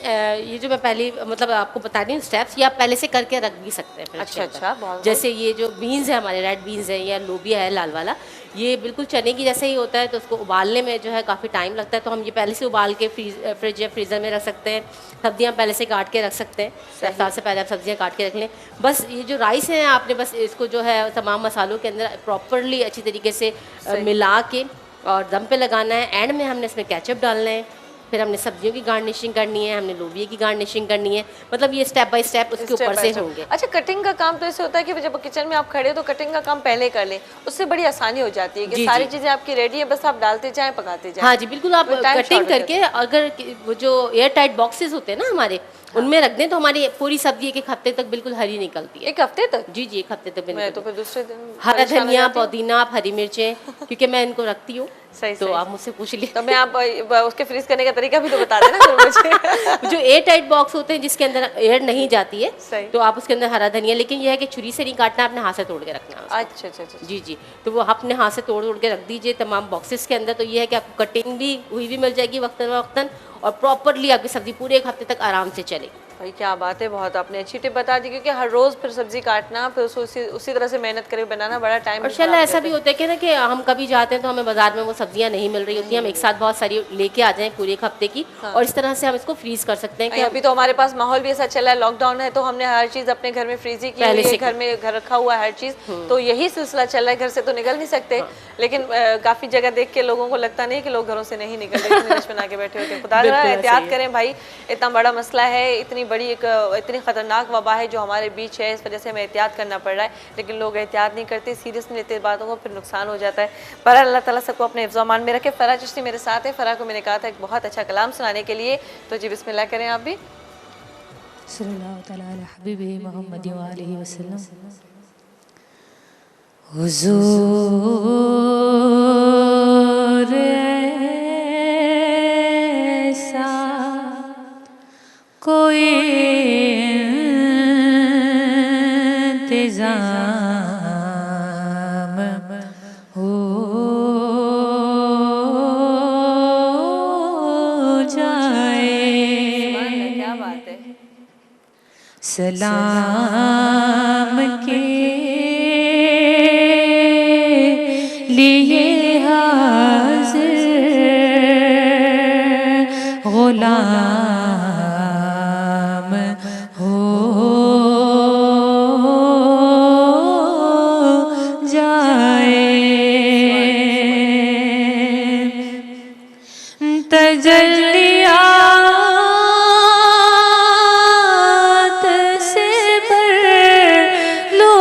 Speaker 3: ये जो मैं पहले मतलब आपको बता रही हूँ स्टेप्स, ये आप पहले से करके रख भी सकते हैं फिर
Speaker 1: अच्छा,
Speaker 3: इसके
Speaker 1: अच्छा,
Speaker 3: अंदर।
Speaker 1: बहुत
Speaker 3: जैसे ये जो बीन्स है हमारे, रेड बीन्स है या लोबिया है लाल वाला, ये बिल्कुल चने की जैसे ही होता है, तो उसको उबालने में जो है काफ़ी टाइम लगता है, तो हम ये पहले से उबाल के फ्रिज या फ्रीज़र में रख सकते हैं। सब्जियां पहले से काट के रख सकते हैं, रफ्तार से पहले आप सब्जियां काट के रख लें। बस ये जो राइस है आपने बस इसको जो है तमाम मसालों के अंदर प्रॉपरली अच्छी तरीके से मिला के और दम पे लगाना है। एंड में हमने इसमें केचप डालना है, फिर हमने सब्जियों की गार्निशिंग करनी है, हमने लोबिया की गार्निशिंग करनी है। मतलब ये स्टेप बाय स्टेप उसके ऊपर से होंगे।
Speaker 1: अच्छा कटिंग का काम तो ऐसे होता है कि जब किचन में आप खड़े हो तो कटिंग का काम पहले कर लें, उससे बड़ी आसानी हो जाती है कि सारी चीजें आपकी रेडी है, बस आप डालते जाएं पकाते जाएं।
Speaker 3: हाँ जी बिल्कुल, आप कटिंग करके अगर वो जो एयर टाइट बॉक्सेस होते हैं ना हमारे, उनमें रख दें तो हमारी पूरी सब्जी एक हफ्ते तक बिल्कुल हरी निकलती है।
Speaker 1: एक हफ्ते तक?
Speaker 3: जी जी, एक हफ्ते तक
Speaker 1: मैं तो फिर दूसरे दिन
Speaker 3: हरा धनिया, पुदीना, आप हरी मिर्चें, क्योंकि मैं इनको रखती हूँ।
Speaker 1: सही
Speaker 3: तो आप मुझसे पूछ लीजिए।
Speaker 1: तो मैं आप उसके फ्रीज करने का तरीका भी तो बता देना फिर मुझे।
Speaker 3: जो एयर टाइट बॉक्स होते हैं जिसके अंदर एयर नहीं जाती है,
Speaker 1: सही।
Speaker 3: तो आप उसके अंदर हरा धनिया, लेकिन यह है कि छुरी से नहीं काटना, अपने हाथ से तोड़ के रखना है।
Speaker 1: अच्छा अच्छा अच्छा।
Speaker 3: जी जी, तो वो अपने हाथ से तोड़ के रख दीजिए तमाम बॉक्सेस के अंदर। तो ये है कि आपको कटिंग भी हुई भी मिल जाएगी वक्तन वक्तन, और प्रॉपरली आपकी सब्जी पूरे एक हफ्ते तक आराम से चलेगी।
Speaker 1: भाई क्या बात है, बहुत आपने अच्छी टिप बता दी, क्योंकि हर रोज फिर सब्जी काटना, फिर उसको उसी तरह से मेहनत करके बनाना बड़ा टाइम।
Speaker 3: और शायद ऐसा भी होता है कि ना कि हम कभी जाते हैं तो हमें बाजार में वो सब्जियां नहीं मिल रही होती हैं, हम एक साथ बहुत सारी लेके आ जाएं पूरे एक हफ्ते की, और इस तरह से हम इसको फ्रीज कर सकते हैं कि
Speaker 1: अभी तो हमारे पास माहौल भी ऐसा चला है, लॉकडाउन है, तो हमने हर चीज अपने घर में फ्रीज ही की हुई है, घर में घर रखा हुआ है हर चीज, तो यही सिलसिला चल रहा है। घर से तो निकल नहीं सकते, लेकिन काफी जगह देख के लोगों को लगता नहीं कि लोग घरों से नहीं निकल रहे, बना के बैठे होते हैं। खुदा एहतियात करें भाई, इतना बड़ा मसला है, इतनी बड़ी इतनी खतरनाक वबा है जो हमारे बीच है, इस वजह से हमें एहतियात करना पड़ रहा है, लेकिन लोग एहतियात नहीं करते, सीरियस नहीं लेते बातों को, फिर नुकसान हो जाता है। पर अल्लाह ताला सबको अपने हिफ्ज़ अमान में रखे। फ़रा चिश्ती मेरे साथ है, फ़रा को मैंने कहा था एक बहुत अच्छा कलाम सुनाने के लिए, तो जी बिस्मिल्लाह करें आप भी।
Speaker 8: सल्लल्लाहु तआला अला हबीबी मोहम्मद व आलिहि वसल्लम। हुजूर निजाम हो जाए।
Speaker 1: क्या बात है।
Speaker 8: सलाम के लिए हाज़िर गुलाम हो जाए। तजल्लियात से भर लो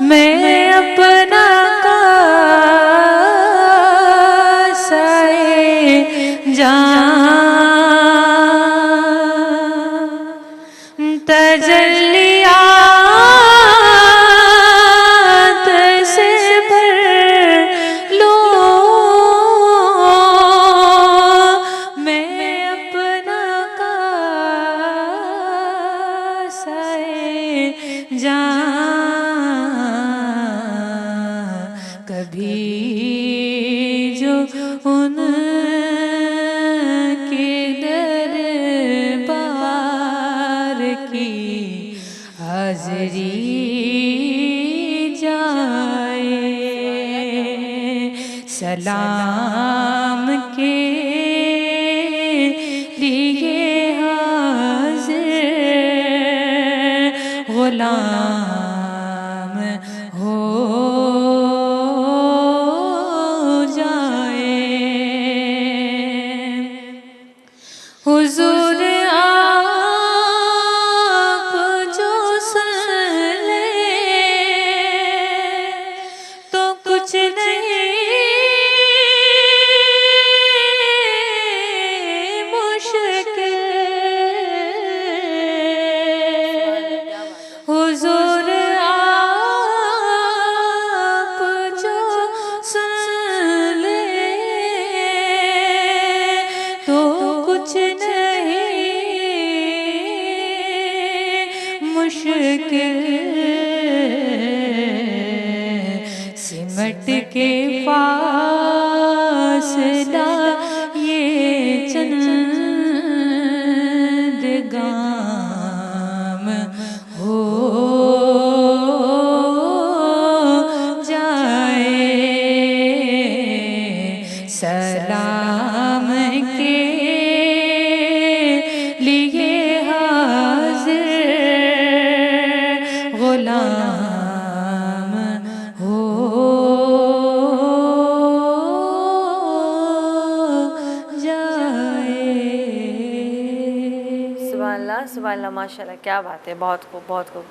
Speaker 8: मैं अपना कासाए जान। तजल्लियात से भर लो मैं अपना कासाए जान। कभी जो उनके दरबार की हाज़िरी जाए। सलाम के लिए हाज़िर गुलाम हो जाए। हुजूर आप जो सुन ले तो कुछ नहीं मुश्किल। हुजूर आप जो सुन ले तो कुछ नहीं मुश्किल। सिमट के फासला ये चंद गाम हो जाए। सलाम के लिए हाज़िर गुलाम हो जाए।
Speaker 1: सुभान अल्लाह माशाल्लाह, क्या बात है। बहुत खूब, बहुत खूब।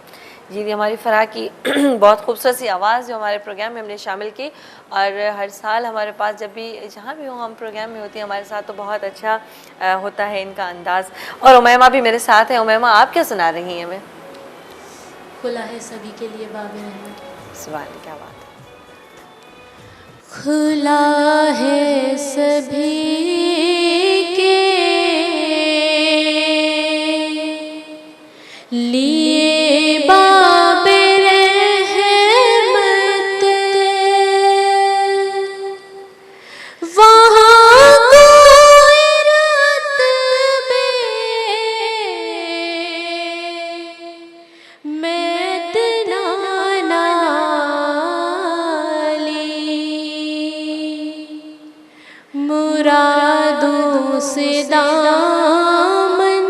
Speaker 1: जी दी, हमारी फराह की बहुत खूबसूरत सी आवाज़ जो हमारे प्रोग्राम में हमने शामिल की, और हर साल हमारे पास जब भी जहाँ भी हो हम प्रोग्राम में होती है हमारे साथ, तो बहुत अच्छा होता है इनका अंदाज़। और उमैमा भी मेरे साथ है। उमैमा, आप क्या सुना रही हैं हमें?
Speaker 3: खुला है सभी के लिए बाब रहमत।
Speaker 1: सुभान, क्या बात है।
Speaker 3: खुला है सभी के लिए बाब रहमत। वहाँ कोई रुतबे में इतना नाली, मुरादों से दामन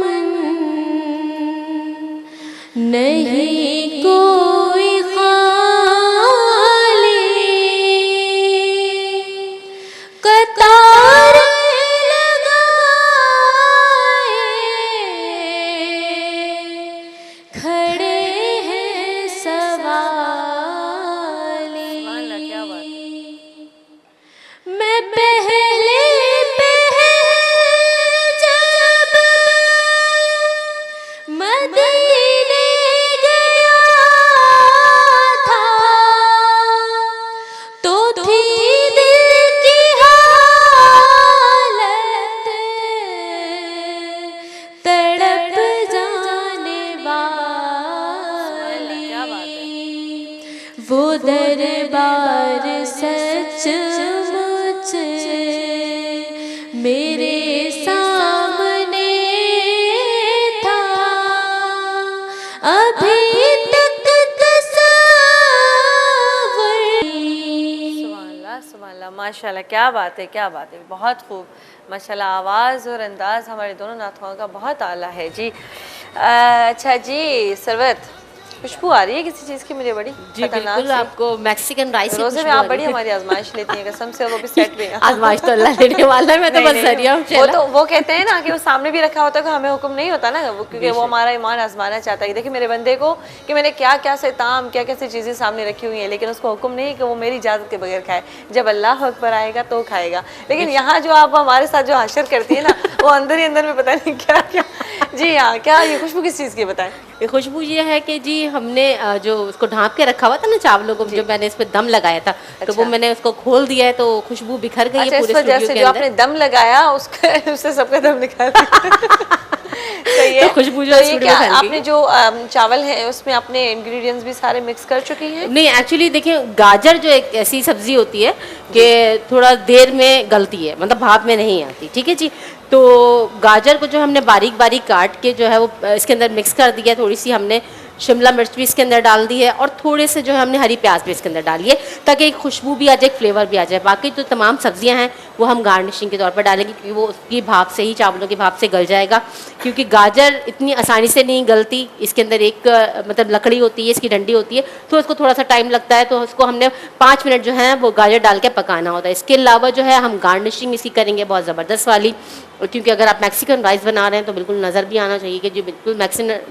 Speaker 3: नहीं कोई खाली। कतार लगाए खड़े हैं सवाली।
Speaker 1: क्या बात है।
Speaker 3: मैं पहले जब
Speaker 1: माशाल्लाह, क्या बात है, क्या बात है, बहुत खूब माशाल्लाह। आवाज़ और अंदाज़ हमारे दोनों नातख़वान का बहुत आला है जी। अच्छा जी, सरवत, खुशबू आ रही है किसी चीज़ की मुझे बड़ी
Speaker 3: जी
Speaker 1: खतरनाक
Speaker 3: बिल्कुल,
Speaker 1: सी।
Speaker 3: आपको मैक्सिकन राइस की
Speaker 1: रोज़े में
Speaker 3: खुशबू
Speaker 1: आप
Speaker 3: आ
Speaker 1: बड़ी
Speaker 3: रही है।
Speaker 1: हमारी आजमाइश लेती हैं कसम से, और वो भी सेट में।
Speaker 3: आजमाइश तो अल्लाह लेने वाला है, मैं तो
Speaker 1: नहीं,
Speaker 3: बस
Speaker 1: नहीं,
Speaker 3: जरिया हूँ
Speaker 1: वो
Speaker 3: चला।
Speaker 1: तो वो कहते हैं ना कि वो सामने भी रखा होता है कि हमें हुक्म नहीं होता ना, वो क्योंकि वो हमारा ईमान आजमाना चाहता है। देखिए मेरे बंदे को कि मैंने क्या क्या से ताम क्या कैसी चीज़ें सामने रखी हुई हैं, लेकिन उसको हुक्म नहीं कि वो मेरी इजाज़त के बगैर खाए। जब अल्लाह अकबर आएगा तो खाएगा। लेकिन यहाँ जो आप हमारे साथ जो हशर करती है ना, वो अंदर ही अंदर में पता नहीं क्या क्या। जी हाँ, क्या ये खुशबू किस चीज़ की बताएं?
Speaker 3: ये खुशबू ये है कि जी हमने जो उसको ढाँप के रखा हुआ था ना चावलों को, जो मैंने इस पे दम लगाया था, तो वो
Speaker 1: अच्छा।
Speaker 3: मैंने उसको खोल दिया है, तो खुशबू बिखर गई
Speaker 1: अच्छा,
Speaker 3: है
Speaker 1: इस
Speaker 3: पूरे
Speaker 1: वजह
Speaker 3: स्टूडियो
Speaker 1: से
Speaker 3: के
Speaker 1: जो
Speaker 3: अंदर।
Speaker 1: आपने दम लगाया उसका उससे सबका दम निकाल दिया। सही है।
Speaker 3: तो खुशबू जो
Speaker 1: तो ये
Speaker 3: स्टूडियो
Speaker 1: क्या
Speaker 3: में फैल गई।
Speaker 1: आपने जो चावल है उसमें आपने इंग्रेडिएंट्स भी सारे मिक्स कर चुकी हैं?
Speaker 3: नहीं, एक्चुअली देखिए, गाजर जो एक ऐसी सब्जी होती है कि थोड़ा देर में गलती है, मतलब भाप में नहीं आती, ठीक है जी। तो गाजर को जो हमने बारीक बारीक काट के जो है वो इसके अंदर मिक्स कर दिया, थोड़ी सी हमने शिमला मिर्च भी इसके अंदर डाल दी है, और थोड़े से जो है हमने हरी प्याज भी इसके अंदर डाली है, ताकि एक खुशबू भी आ जाए, एक फ्लेवर भी आ जाए। बाकी जो तमाम सब्जियां हैं वो हम गार्निशिंग के तौर पर डालेंगे, क्योंकि वो उसकी भाप से ही, चावलों की भाप से गल जाएगा। क्योंकि गाजर इतनी आसानी से नहीं गलती, इसके अंदर एक मतलब लकड़ी होती है, इसकी डंडी होती है, तो उसको थोड़ा सा टाइम लगता है। तो उसको हमने 5 मिनट जो है वो गाजर डाल के पकाना होता है। इसके अलावा जो है हम गार्निशिंग इसकी करेंगे बहुत ज़बरदस्त वाली, क्योंकि अगर आप मैक्सिकन राइस बना रहे हैं तो बिल्कुल नज़र भी आना चाहिए कि जो बिल्कुल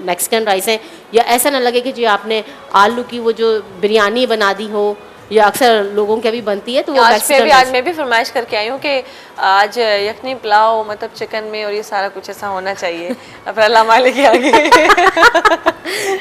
Speaker 3: मैक्सिकन राइस है, या ऐसा ना लगे कि जो आपने आलू की वो जो बिरयानी बना दी हो, या अक्सर लोगों की अभी बनती है, तो वो
Speaker 1: आज
Speaker 3: मैक्सिकन
Speaker 1: मैं भी फरमाइश करके आई हूँ कि आज यखनी पुलाव मतलब चिकन में और ये सारा कुछ ऐसा होना चाहिए। अब अल्लाह मालिक के आगे।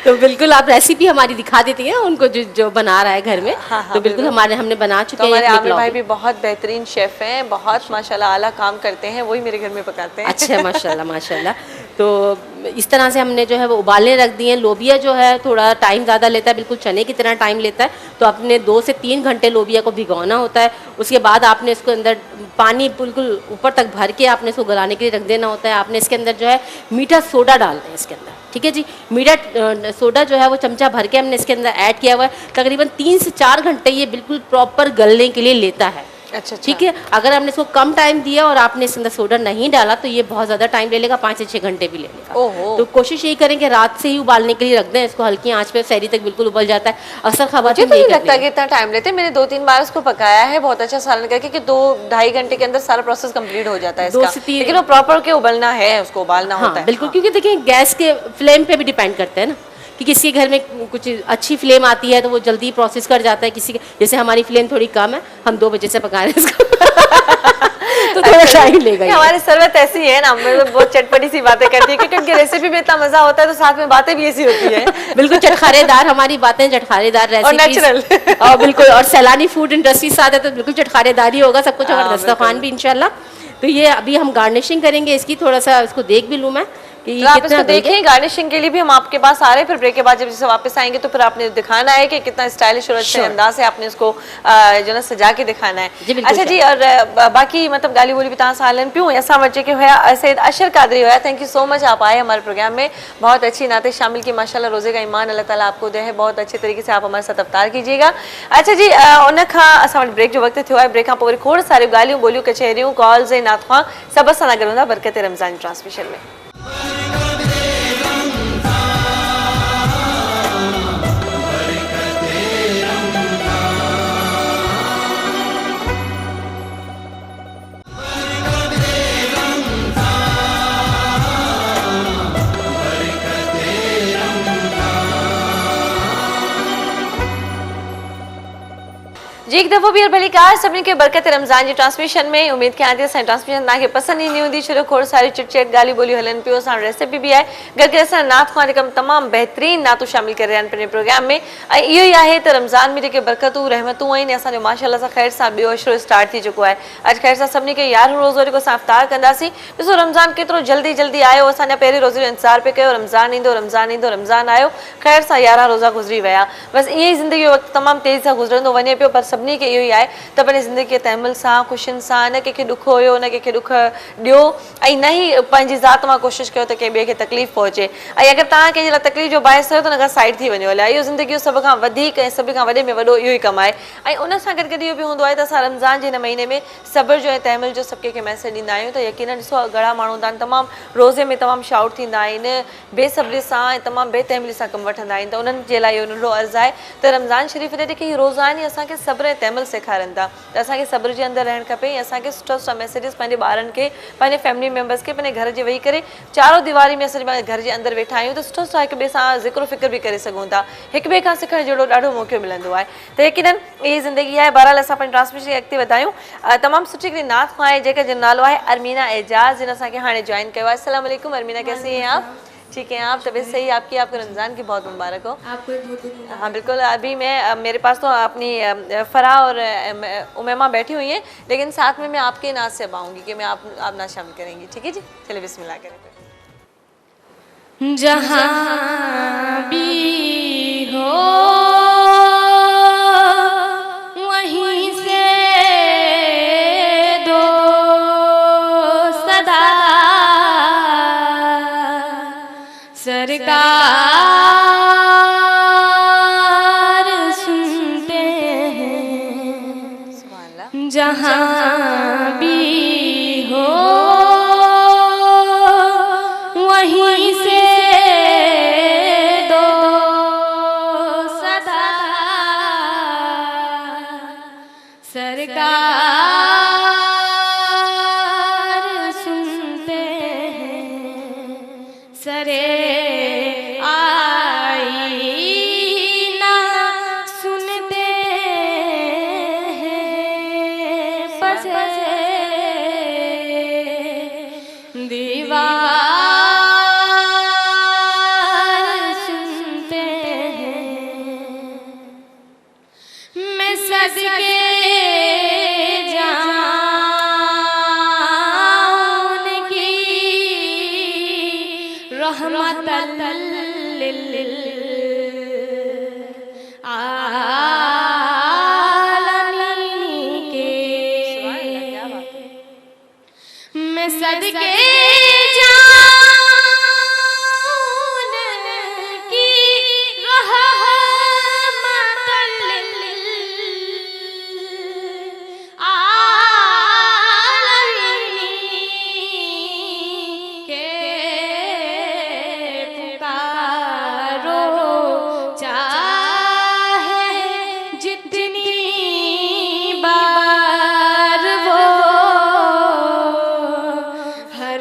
Speaker 3: तो बिल्कुल आप रेसिपी हमारी दिखा देती हैं उनको, जो बना रहा है घर में।
Speaker 1: हाँ,
Speaker 3: तो बिल्कुल हमने बना चुके
Speaker 1: तो
Speaker 3: हैं।
Speaker 1: हमारे
Speaker 3: यखनी
Speaker 1: आमिर
Speaker 3: पुलाव
Speaker 1: भाई
Speaker 3: भी।
Speaker 1: भी बहुत बेहतरीन शेफ हैं, बहुत माशाल्लाह आला काम करते हैं, वही मेरे घर में पकाते हैं।
Speaker 3: अच्छा, माशाल्लाह माशाल्लाह। तो इस तरह से हमने जो है वो उबालने रख दिए। लोबिया जो है थोड़ा टाइम ज़्यादा लेता है, बिल्कुल चने की तरह टाइम लेता है, तो आपने 2 से 3 घंटे लोबिया को भिगोना होता है। उसके बाद आपने इसको अंदर पानी बिल्कुल ऊपर तक भर के आपने इसको गलाने के लिए रख देना होता है। आपने इसके अंदर जो है मीठा सोडा डालना है इसके अंदर, ठीक है जी। मीठा सोडा जो है वो चमचा भर के हमने इसके अंदर ऐड किया हुआ है। तकरीबन 3 से 4 घंटे ये बिल्कुल प्रॉपर गलने के लिए लेता है।
Speaker 1: अच्छा,
Speaker 3: ठीक है। अगर आपने इसको कम टाइम दिया और आपने इसके अंदर सोडा नहीं डाला तो ये बहुत ज़्यादा टाइम ले लेगा, 5 से 6 घंटे भी ले लेगा।
Speaker 1: ओहो।
Speaker 3: तो कोशिश यही करें कि रात से ही उबालने के लिए रख दें इसको, हल्की आंच पे, सहरी तक बिल्कुल उबल जाता है। अक्सर
Speaker 1: मुझे
Speaker 3: खबर
Speaker 1: तो नहीं लगता कि इतना टाइम लेते। मैंने 2-3 बार उसको पकाया है बहुत अच्छा सालन करके कि 2-2.5 घंटे के अंदर सारा प्रोसेस कंप्लीट हो जाता है
Speaker 3: 2
Speaker 1: इसका।
Speaker 3: से 3
Speaker 1: लेकिन वो प्रॉपर के उबलना है, उसको उबालना
Speaker 3: हाँ,
Speaker 1: होता है।
Speaker 3: बिल्कुल। क्योंकि देखिए गैस के फ्लेम पे भी डिपेंड करते हैं ना, कि किसी के घर में कुछ अच्छी फ्लेम आती है तो वो जल्दी प्रोसेस कर जाता है, किसी के जैसे हमारी फ्लेम थोड़ी कम है, हम 2 बजे से पका रहे हैं इसको। तो थोड़ा टाइम लेगा ये।
Speaker 1: हमारी सरवत ऐसी है ना, मतलब बहुत चटपटी सी बातें करती है, क्योंकि उनकी रेसिपी में इतना मजा होता है तो साथ में बातें भी ऐसी होती है।
Speaker 3: बिल्कुल चटखारेदार हमारी बातें, चटखारेदार रेसिपीज
Speaker 1: natural।
Speaker 3: और बिल्कुल, और सैलानी फूड इंडस्ट्री साथ है तो बिल्कुल चटखारेदार ही होगा सब कुछ,
Speaker 1: हाँ,
Speaker 3: अगर दस्तरखान भी इंशाल्लाह। तो ये अभी हम गार्निशिंग करेंगे इसकी, थोड़ा सा इसको देख भी लूँ मैं कि
Speaker 1: तो आप
Speaker 3: कितना
Speaker 1: इसको
Speaker 3: गल गया।
Speaker 1: देखें। गार्निशिंग के लिए भी हम आपके पास आ रहे हैं, फिर ब्रेक के बाद जब जैसे वापस आएंगे तो फिर आपने दिखाना है कि कितना स्टाइलिश और अच्छे
Speaker 3: Sure।
Speaker 1: अंदाज से आपने उसको जो ना सजा के दिखाना है।
Speaker 3: जी, बिल्कुल
Speaker 1: अच्छा जी, और बाकी मतलब गाली बोली भी तहाँ सालन पियूँ ऐसा बच्चे के होया सैयद अशर कादरी होया। थैंक यू सो मच, आप आए हमारे प्रोग्राम में, बहुत अच्छी नाते शामिल की माशाल्लाह। रोजे का ईमान अल्लाह ताला आपको दे है, बहुत अच्छे तरीके से आप हमारे साथ अफ्तार कीजिएगा। अच्छा जी, उन खां असां वटि ब्रेक जो वक्त थियो आहे, ब्रेक खां पोइ वरी खोड़ सारी ॻाल्हियूं ॿोलियूं कचहरियूं कॉल्स ऐं नातख़्वां सभु असां सां गॾु हूंदा बरकत रमज़ान ट्रांसमिशन में। जी एक दफ़ो ॿीहर भली कार सभिनी खे बरकत रमज़ान जी ट्रांसमिशन में। उमेद कयां थी असांजी ट्रांसमिशन तव्हांखे पसंदि ईंदी हूंदी, छो खोड़ सारी चिट चैट ॻाल्हियूं ॿोलियूं हलनि पियूं, असां रेसिपी बि आहे, गॾु गॾु असां नात खां जेका तमामु बहितरीनु नातूं शामिल करे रहिया आहिनि पंहिंजे प्रोग्राम में। ऐं इहो ई आहे त रमज़ान में जेके बरकतूं रहमतूं आहिनि, असांजो माशाअल्लाह सां ख़ैर सां ॿियो अशरो स्टार्ट थी चुको आहे। अॼु ख़ैर सां सभिनी खे 11 रोज़ो जेको असां इफ्तार कंदासीं। ॾिसो रमज़ान केतिरो जल्दी जल्दी आयो, असांजा पहिरें रोज़े जो इंतज़ार पिया कयो, रमज़ान ईंदो रमज़ान ईंदो, रमज़ान आयो, ख़ैर सां 11 रोज़ा गुज़री विया। बसि ईअं ई ज़िंदगी जो वक़्तु तमामु तेज़ सां गुज़रंदो वञे पियो, पर सभिनी सभिनी खे इहो ई आहे त पंहिंजी ज़िंदगी खे तहमुल सां ख़ुशियुनि सां न कंहिंखे ॾुख हुयो न कंहिंखे ॾुख ॾियो ऐं न ई पंहिंजी ज़ात मां कोशिशि कयो त कंहिं ॿिए खे तकलीफ़ पहुचे ऐं अगरि तव्हां कंहिंजे लाइ तकलीफ़ जो बाहिस थियो त हुन खां साइड थी वञो हलिया इहो ज़िंदगी जो सभ खां वधीक ऐं सभ खां वॾे में वॾो इहो ई कमु आहे ऐं उन सां गॾु गॾु इहो बि हूंदो आहे त असां रमज़ान जे हिन महीने में सब्र जो ऐं तहमुल जो सभु कंहिंखे मैसेज ॾींदा आहियूं त यकीन ॾिसो घणा माण्हू हूंदा आहिनि तमामु रोज़े में तमामु शाउट थींदा आहिनि बेसब्री सां ऐं तमामु बेतहमली सां कमु वठंदा आहिनि त उन्हनि जे लाइ इहो नंढो अर्ज़ु आहे त रमज़ान शरीफ़ ते जेके रोज़ानी असांखे सब्र ऐं तहमुल सेखारनि था त असांखे सब्र जे अंदरि रहणु खपे ऐं असांखे सुठा सुठा मैसेजिस पंहिंजे ॿारनि खे पंहिंजे फैमिली मेंबर्स खे पंहिंजे घर जे वेही करे चारो दीवारी में असां घर जे अंदरि वेठा आहियूं त सुठो सुठा हिक ॿिए सां ज़िक्र फ़िक्र बि करे सघूं था हिक ॿिए खां सिखण जहिड़ो ॾाढो मौक़ो मिलंदो आहे त यकीनन इहा ज़िंदगी आहे बहरहाल असां पंहिंजी ट्रांसमिशन खे अॻिते वधायूं तमामु सुठी हिकिड़ी नात खां आहे जेका जो नालो आहे अरमीना एजाज़ जिन असांखे हाणे जॉइन कयो आहे अस्सलाम वालेकुम अरमीना कैसी हैं आप ठीक है आप तबीयत सही है आपकी आपको रमज़ान की बहुत मुबारक हो
Speaker 3: आपको
Speaker 1: हाँ बिल्कुल अभी मैं मेरे पास तो अपनी फरा और उमैमा बैठी हुई हैं लेकिन साथ में मैं आपके नाज से अब आऊँगी कि मैं आप नाज शामिल करेंगी ठीक है जी चलिए बिस्मिल्लाह करें
Speaker 3: जहाँ भी हो वहीं से दो सदा सरकार सुनते हैं जहाँ भी हो वहीं से दो सदा सरकार सुनते हैं सरे आईना सुनते हैं पसे दीवार सुनते हैं मैं सदके जाऊं की रहमतल लिल आलमीन के मैं सदके जाऊं की रहमतल लिल आलमीन के पुकारो चाहे जितनी बार वो हर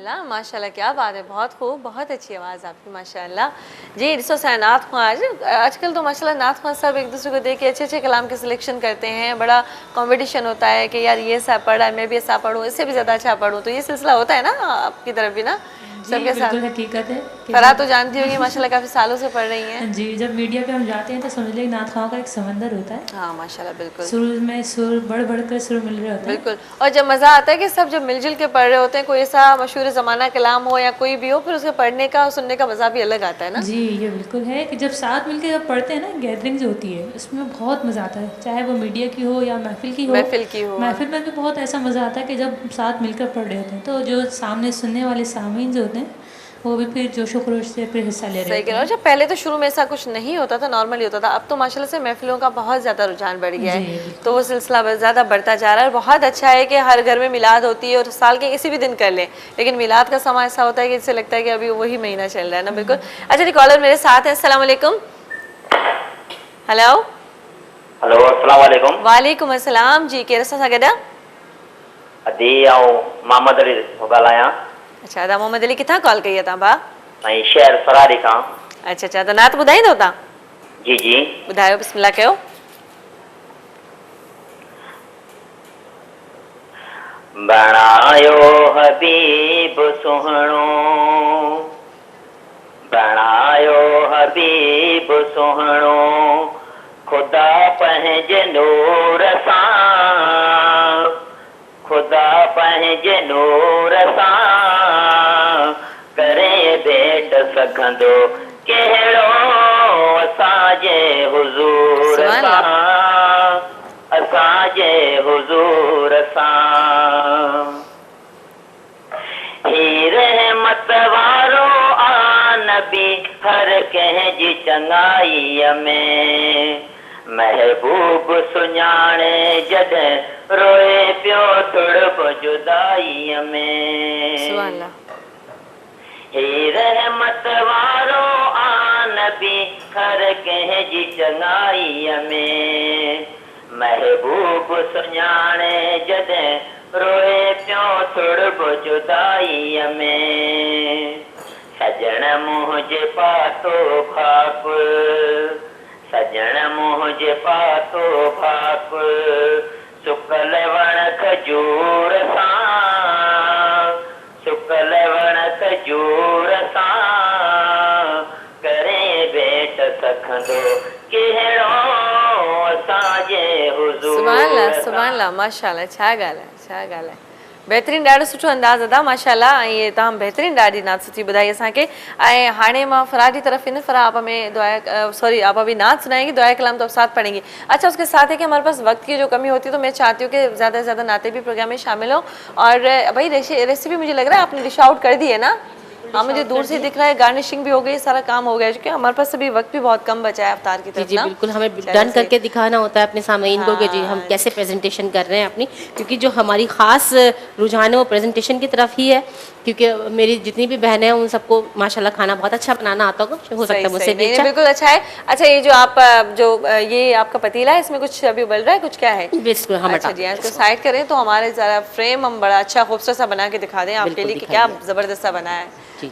Speaker 1: माशाल्लाह माशाल्लाह, क्या बात है, बहुत खूब, बहुत अच्छी आवाज़ आपकी माशाल्लाह। जी ॾिसो असांजा नात ख़्वां आजकल तो माशाल्लाह नात ख़्वां सब एक दूसरे को देख के अच्छे अच्छे कलाम के सिलेक्शन करते हैं, बड़ा कंपटीशन होता है कि यार ये ऐसा पढ़ा है, मैं भी ऐसा पढ़ूँ, इससे भी ज़्यादा अच्छा पढ़ूँ, तो ये सिलसिला होता है ना आपकी तरफ भी ना सबके साथ?
Speaker 8: बिल्कुल हकीकत है कि
Speaker 1: फराह तो जानती होगी माशाल्लाह काफ़ी सालों से पढ़ रही हैं।
Speaker 8: जी, जब मीडिया पे हम जाते हैं तो समझ लीजिए नात ख़्वां का एक समंदर होता है,
Speaker 1: हाँ माशाल्लाह बिल्कुल
Speaker 8: सुर में सुर बढ़ बढ़ कर सुर मिल रहे होते हैं।
Speaker 1: बिल्कुल। और जब मज़ा आता है कि सब जब मिलजुल के पढ़ रहे होते हैं, कोई ऐसा मशहूर ज़माना कलाम हो या कोई भी हो, फिर उसके पढ़ने का और सुनने का मज़ा भी अलग आता है ना।
Speaker 8: जी, ये बिल्कुल है कि जब साथ मिलकर जब पढ़ते हैं ना, गैदरिंग जो होती है उसमें बहुत मज़ा आता है, चाहे वो मीडिया की हो या महफिल की हो। महफिल में भी बहुत ऐसा मज़ा आता है कि जब साथ मिलकर पढ़ रहे होते हैं तो जो सामने सुनने वाले सामीन जो होते हैं वो भी फिर जोश व खरोश से फिर हिस्सा ले रहे
Speaker 1: सही कह रहे हो। जब पहले तो शुरू में ऐसा कुछ नहीं होता था, नॉर्मली होता था, अब तो माशाल्लाह से महफिलों का बहुत ज़्यादा रुझान बढ़ गया है, तो वो सिलसिला ज़्यादा बढ़ता जा रहा है। बहुत अच्छा है कि हर घर में मिलाद होती है और साल के किसी भी दिन कर लें, लेकिन मिलाद का समय ऐसा होता है कि इससे लगता है कि अभी वही महीना चल रहा है ना। बिल्कुल। अच्छा जी, कॉलर मेरे साथ है। अस्सलाम वालेकुम। हेलो
Speaker 9: हेलो, अस्सलाम वालेकुम।
Speaker 1: वालेकुम अस्सलाम जी, केरु सां गॾु?
Speaker 9: अदी ऐं मोहम्मद अली ॻाल्हायां।
Speaker 1: अच्छा, अदा मोहम्मद अली किथां कॉल कई आहे तव्हां भा?
Speaker 9: ऐं शहर फरारी खां।
Speaker 1: अच्छा अच्छा, त नात ॿुधाईंदव तव्हां?
Speaker 9: जी जी
Speaker 1: ॿुधायो, बिस्मिल्लाह कयो।
Speaker 9: बणायो हबीब सुहिणो, बणायो हबीब सुहिणो, खुदा पंहिंजे नूर सां, खुदा पंहिंजे नूर सां करे भेट सघंदो कहिड़ो असांजे हुज़ूर सां, असांजे हुज़ूर सां। ही रहमत वारो आ नबी हर कंहिंजी चङाईअ में, महबूब सुञाणे जॾहिं रोए पियो तुड़ब जुदाईअ में।
Speaker 1: सुभान अल्लाह।
Speaker 9: हे रहमत वारो आ नबी हर कंहिंजी चङाईअ में, महबूब सुञाणे जॾहिं रोए पियो तुड़ब जुदाईअ में। सजण मुंहिंजे पातो भाप, सजण मुंहिंजे पातो भाप, सुकल वण खजूर सां, सुकल वण खजूर सां करे भेट सघंदो कहिड़ो असांजे हुज़ूर।
Speaker 1: सुभान अल्लाह सुभान अल्लाह, माशाल्लाह, छा ॻाल्हि आहे, छा ॻाल्हि आहे। बहितरीनु, ॾाढो सुठो अंदाज़ अदा माशाल्लाह। ऐं इहे तव्हां बहितरीनु ॾाढी नात सुठी ॿुधाई असांखे। ऐं हाणे मां फराह की तरफ इन फराह आपा में दुआ सॉरी आप अभी नात सुनाएंगी, दुआ कलाम तो आप साथ पढ़ेंगी। अच्छा, उसके साथ है कि हमारे पास वक्त की जो कमी होती है, तो मैं चाहती हूँ कि ज़्यादा से ज़्यादा नाते भी प्रोग्राम में शामिल हो। और भाई रेसिपी मुझे लग रहा है आपने डिश आउट कर दी है ना? हाँ, मुझे दूर से दिख रहा है, गार्निशिंग भी हो गई, सारा काम हो गया, क्योंकि हमारे पास अभी वक्त भी बहुत कम बचा है अफ्तार की तरफ।
Speaker 3: जी बिल्कुल, हमें डन करके दिखाना होता है अपने सामईन को कि जी हम कैसे प्रेजेंटेशन कर रहे हैं अपनी, क्योंकि जो हमारी ख़ास रुझान है वो प्रेजेंटेशन की तरफ ही है, क्योंकि मेरी जितनी भी बहनें हैं उन सबको माशाल्लाह खाना बहुत अच्छा बनाना आता होगा, हो सकता है मुझसे भी अच्छा।
Speaker 1: बिल्कुल अच्छा है। अच्छा, ये जो आप जो ये आपका पतीला है, इसमें कुछ अभी उबल रहा है, कुछ क्या है?
Speaker 3: बिल्कुल, हम
Speaker 1: अच्छा जी, इसको साइड करें तो हमारे ज़रा फ्रेम हम बड़ा अच्छा खूबसूरत सा बना के दिखा दें आपके लिए कि क्या ज़बरदस्त सा बना है।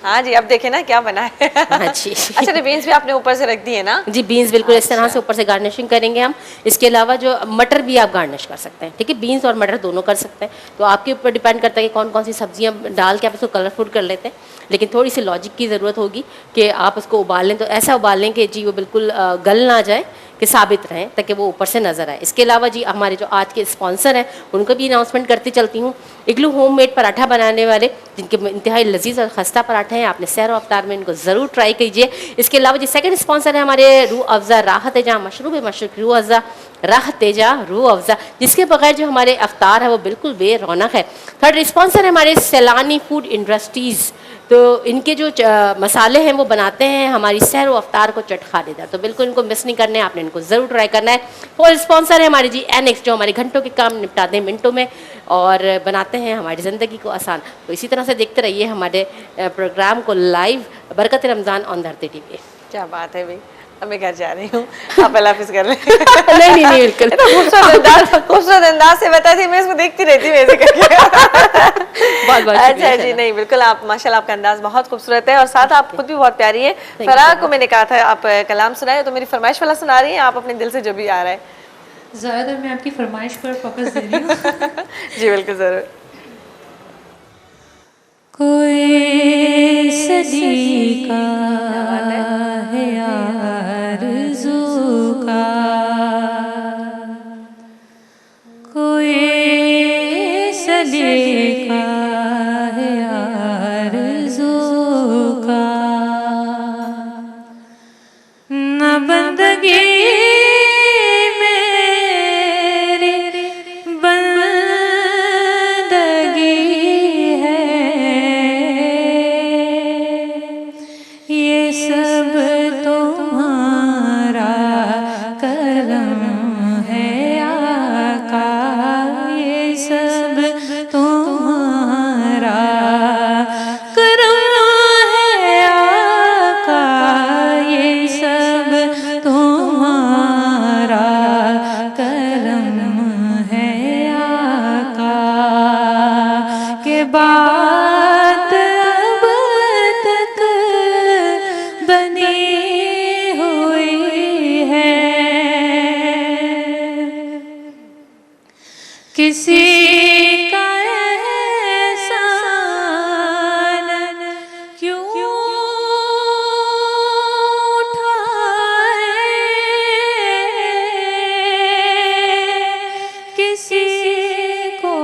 Speaker 1: हाँ जी, अब देखें ना क्या बना है।
Speaker 3: हाँ जी।
Speaker 1: अच्छा, तो बीन्स भी आपने ऊपर से रख दिए ना?
Speaker 3: जी, बीन्स बिल्कुल इस तरह से ऊपर से गार्निशिंग करेंगे हम। इसके अलावा जो मटर भी आप गार्निश कर सकते हैं, ठीक है, बीन्स और मटर दोनों कर सकते हैं, तो आपके ऊपर डिपेंड करता है कि कौन कौन सी सब्जियां डाल के आप इसको कलरफुल कर लेते हैं। लेकिन थोड़ी सी लॉजिक की ज़रूरत होगी कि आप उसको उबाल लें, तो ऐसा उबाल लें कि जी वो बिल्कुल गल ना जाए, कि साबित रहें, ताकि वो ऊपर से नज़र आए। इसके अलावा जी हमारे जो आज के स्पॉन्सर हैं उनको भी अनाउंसमेंट करती चलती हूँ। इग्लू होममेड पराठा बनाने वाले, जिनके इंतहाई लजीज और खस्ता पराठे हैं, आपने सैर अफ्तार में इनको ज़रूर ट्राई कीजिए। इसके अलावा जी सेकंड स्पॉन्सर है हमारे रूह अफ़ज़ा राह तेजा मशरूब मशरूक रूह अफ़ज़ा राह तेजा रूह अफ़ज़ा, जिसके बगैर जो हमारे अफ्तार है वो बिल्कुल बेरौनक है। थर्ड स्पॉन्सर है हमारे सैलानी फूड इंडस्ट्रीज़, तो इनके जो मसाले हैं वो बनाते हैं हमारी सैर व अफ्तार को चटखानेदार, तो बिल्कुल इनको मिस नहीं करना है, आपने इनको ज़रूर ट्राई करना है। फोर्थ स्पॉन्सर है हमारे जी एनेक्स, जो हमारे घंटों के काम निपटाते हैं मिनटों में और बनाते हैं हमारी ज़िंदगी को आसान। तो इसी तरह से देखते रहिए हमारे प्रोग्राम को लाइव बरकत रमज़ान ऑन धरती टीवी।
Speaker 1: क्या बात है भाई, अब मैं घर जा रही हूँ, आप अल्लाह हाफिज़ कर लें।
Speaker 3: नहीं बिल्कुल
Speaker 1: खूबसूरत अंदाज से बताती, मैं इसको देखती रहती हूँ ऐसे करके।
Speaker 3: बहुत बहुत
Speaker 1: अच्छा जी, नहीं बिल्कुल, आप माशाल्लाह आपका अंदाज बहुत खूबसूरत है और साथ आप खुद भी बहुत प्यारी है। फराह को मैंने कहा था आप कलाम सुनाए, तो मेरी फरमाइश वाला सुना रही हैं आप अपने दिल से जो भी आ रहा है।
Speaker 8: ज़्यादातर मैं आपकी फरमाइश पर फोकस दे रही हूँ।
Speaker 1: जी बिल्कुल, ज़रूर।
Speaker 8: कोई सलीका है आरज़ू का, कोई सलीका है आरज़ू का, न बंदगी बात अब तक बनी हुई है, किसी का एहसान क्यों उठाए, किसी को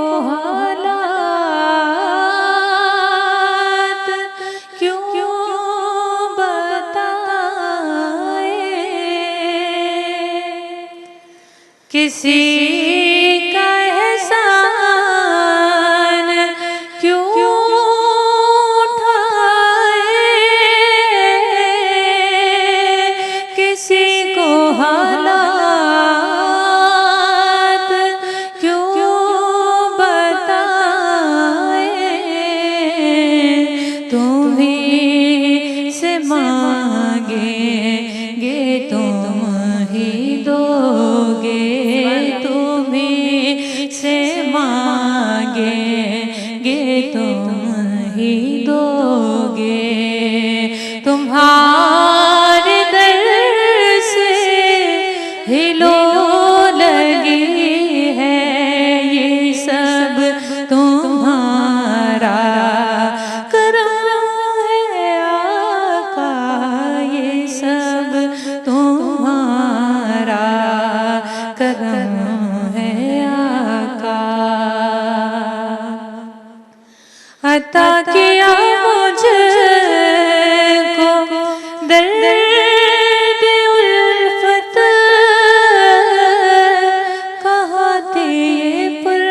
Speaker 8: किसी का एहसान क्यों उठाए, किसी को हालात क्यों बताए, तुम ही से मांगेंगे तुम ही दोगे, से मांगेंगे तुम ही दोगे, तुम्हारे दर से हिलो लगी है ये सब तुम्हारा करम है आका, ये सब तुम्हारा करम अता किया मुझको दर्द उल्फत, कहा थी ये पर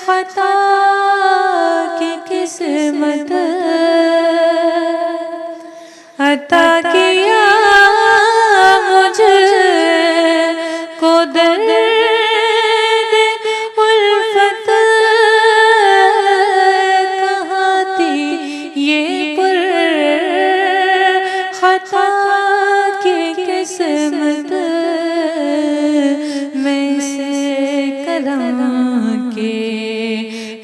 Speaker 8: खता की किस्मत, अता किया मुझको दर्द किस्मत, मैं से करम के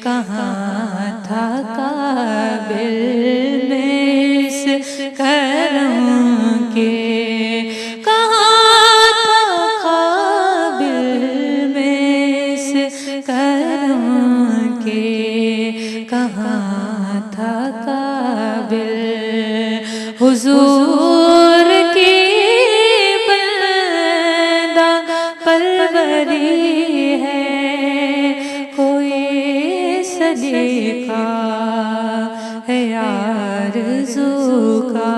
Speaker 8: कहाँ था काबिल, मैं से करम के कहाँ था काबिल, मैं से करम के कहाँ था काबिल, हुजूर की परवरी है कोई सलीका है आरज़ू का,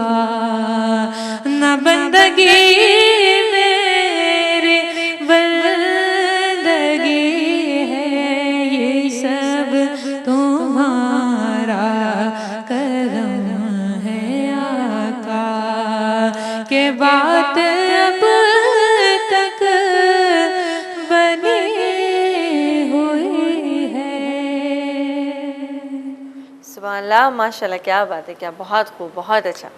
Speaker 8: न बंदगी मेरी बंदगी है, ये सब तुम्हारा करम है आका, के बात अब तक
Speaker 1: सुभानअल्लाह, माशाल्लाह, क्या बात है, क्या बहुत खूब, बहुत अच्छा।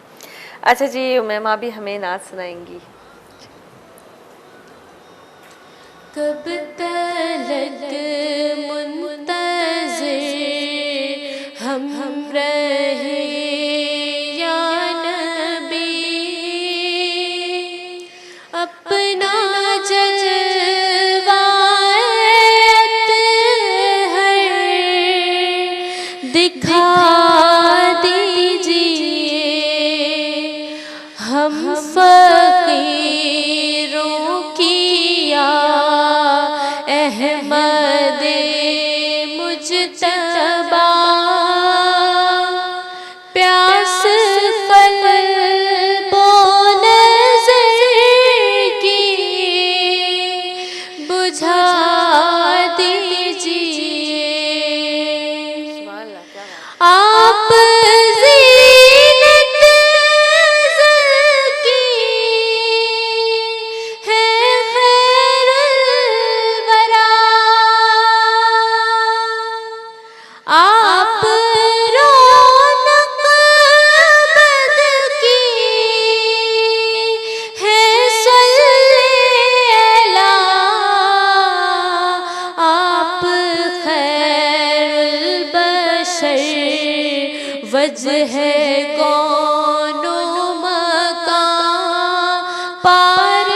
Speaker 1: अच्छा जी, मैम आप भी हमें नात सुनाएंगी।
Speaker 3: कब तलक मुंतज़िर रहे या नबी अपना जज्बात है दिखा दीजिए हम फकीरों की या अहमद मुजतबा प्यास क़ल्बों नज़र की बुझा दीजिए आप ज़ीनत नज़र की है खैरुल वरा आप रौनक बद की है सल्ला आप खैरुल बशर वजह कौनो मकां पार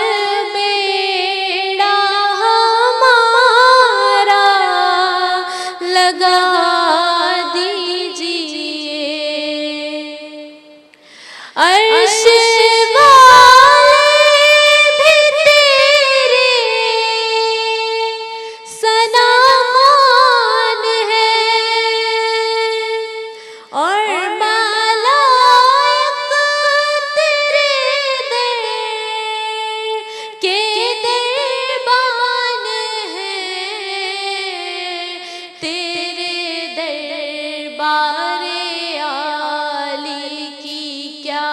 Speaker 3: बेड़ा हमारा लगा दीजिए अर्श वाले भी तेरे सनामान है और मलाइक तेरे दर के दरबान है तेरे दरबारे आली की क्या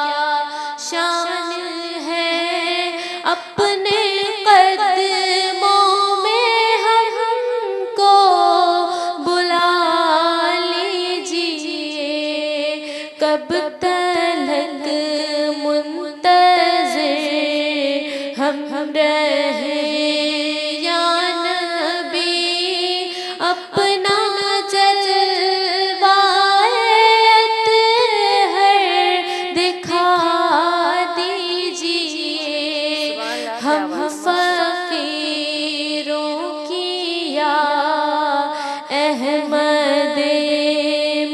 Speaker 3: शान है अपने कदमों में हमको बुला लीजिए कब तलक मुंतज़िर हम रहे या नबी अपना जज्बात है दिखा दीजिए हम फकीरों की या अहमद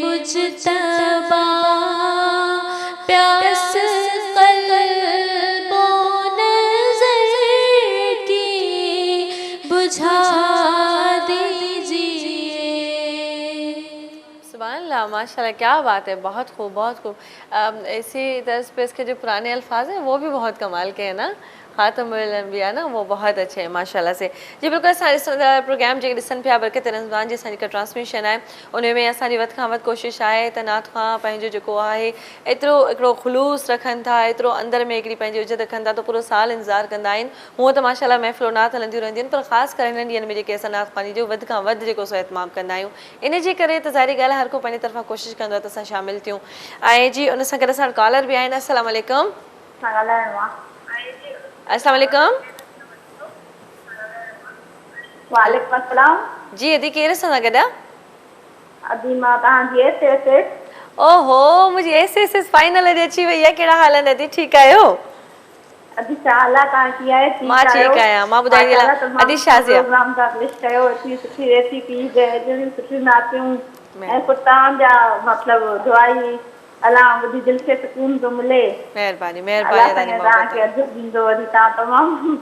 Speaker 3: मुजतबा प्यास क़ल्बों नज़र की बुझा दीजिए।
Speaker 1: सुभान अल्लाह, माशाल्लाह, क्या बात है, बहुत खूब, बहुत खूब। इसी तर्ज पे इसके जो पुराने अल्फाज हैं वो भी बहुत कमाल के हैं ना, ख़ातमुल अंबिया ना, वो बहुत अच्छे हैं माशाल्लाह से। जी बिल्कुल, असांजे प्रोग्राम जेके ॾिसनि पिया बरकत रमज़ान जी असांजी ट्रांसमिशन आहे, उन में असांजी वधि खां वधि कोशिशि आहे त नात खां पंहिंजो जेको आहे एतिरो हिकिड़ो ख़ुलूस रखनि था, एतिरो अंदरि में हिकिड़ी पंहिंजी इज़त रखनि था, त पूरो साल इंतज़ारु कंदा आहिनि। हूअं त माशाल्लाह महफ़िलो नात हलंदियूं रहंदियूं आहिनि, पर ख़ासि करे हिननि ॾींहंनि में जेके असां नात ख़्वानी जो वधि खां वधि जेको सो इतमाम कंदा आहियूं, इन जे करे त ज़ाहिरी ॻाल्हि आहे हर को पंहिंजी तरफ़ां कोशिशि कंदो आहे त असां शामिलु थियूं। ऐं जी उन सां गॾु असां वटि कॉलर बि आहिनि। अस्सलाम वालेकुम। अस्सलाम वालेकुम।
Speaker 6: वालेकुम अस्सलाम।
Speaker 1: जी अदी केरु सां था गॾा?
Speaker 6: अदी मां तव्हांजी एस।
Speaker 1: ओहो, मुंहिंजी एस फाइनल अॼु अची वई आहे। कहिड़ा हाल आहिनि अदी, ठीकु आहियो?
Speaker 6: अदी छा हाल आहे, तव्हां कीअं आहियो?
Speaker 1: मां ठीकु आहियां। मां ॿुधाईंदी अदी शाज़िया
Speaker 6: प्रोग्राम का पेश कयो, एतिरी सुठी रेसिपी, जहिड़ियूं सुठियूं नातियूं ऐं तव्हांजा मतिलबु दुआई अलाह ॿुधी दिलि खे सुकून थो मिले।
Speaker 1: महिरबानी
Speaker 6: अलाह
Speaker 1: महिरबानी
Speaker 6: तव्हांखे अॼु ॾींदो, वरी तव्हां तमामु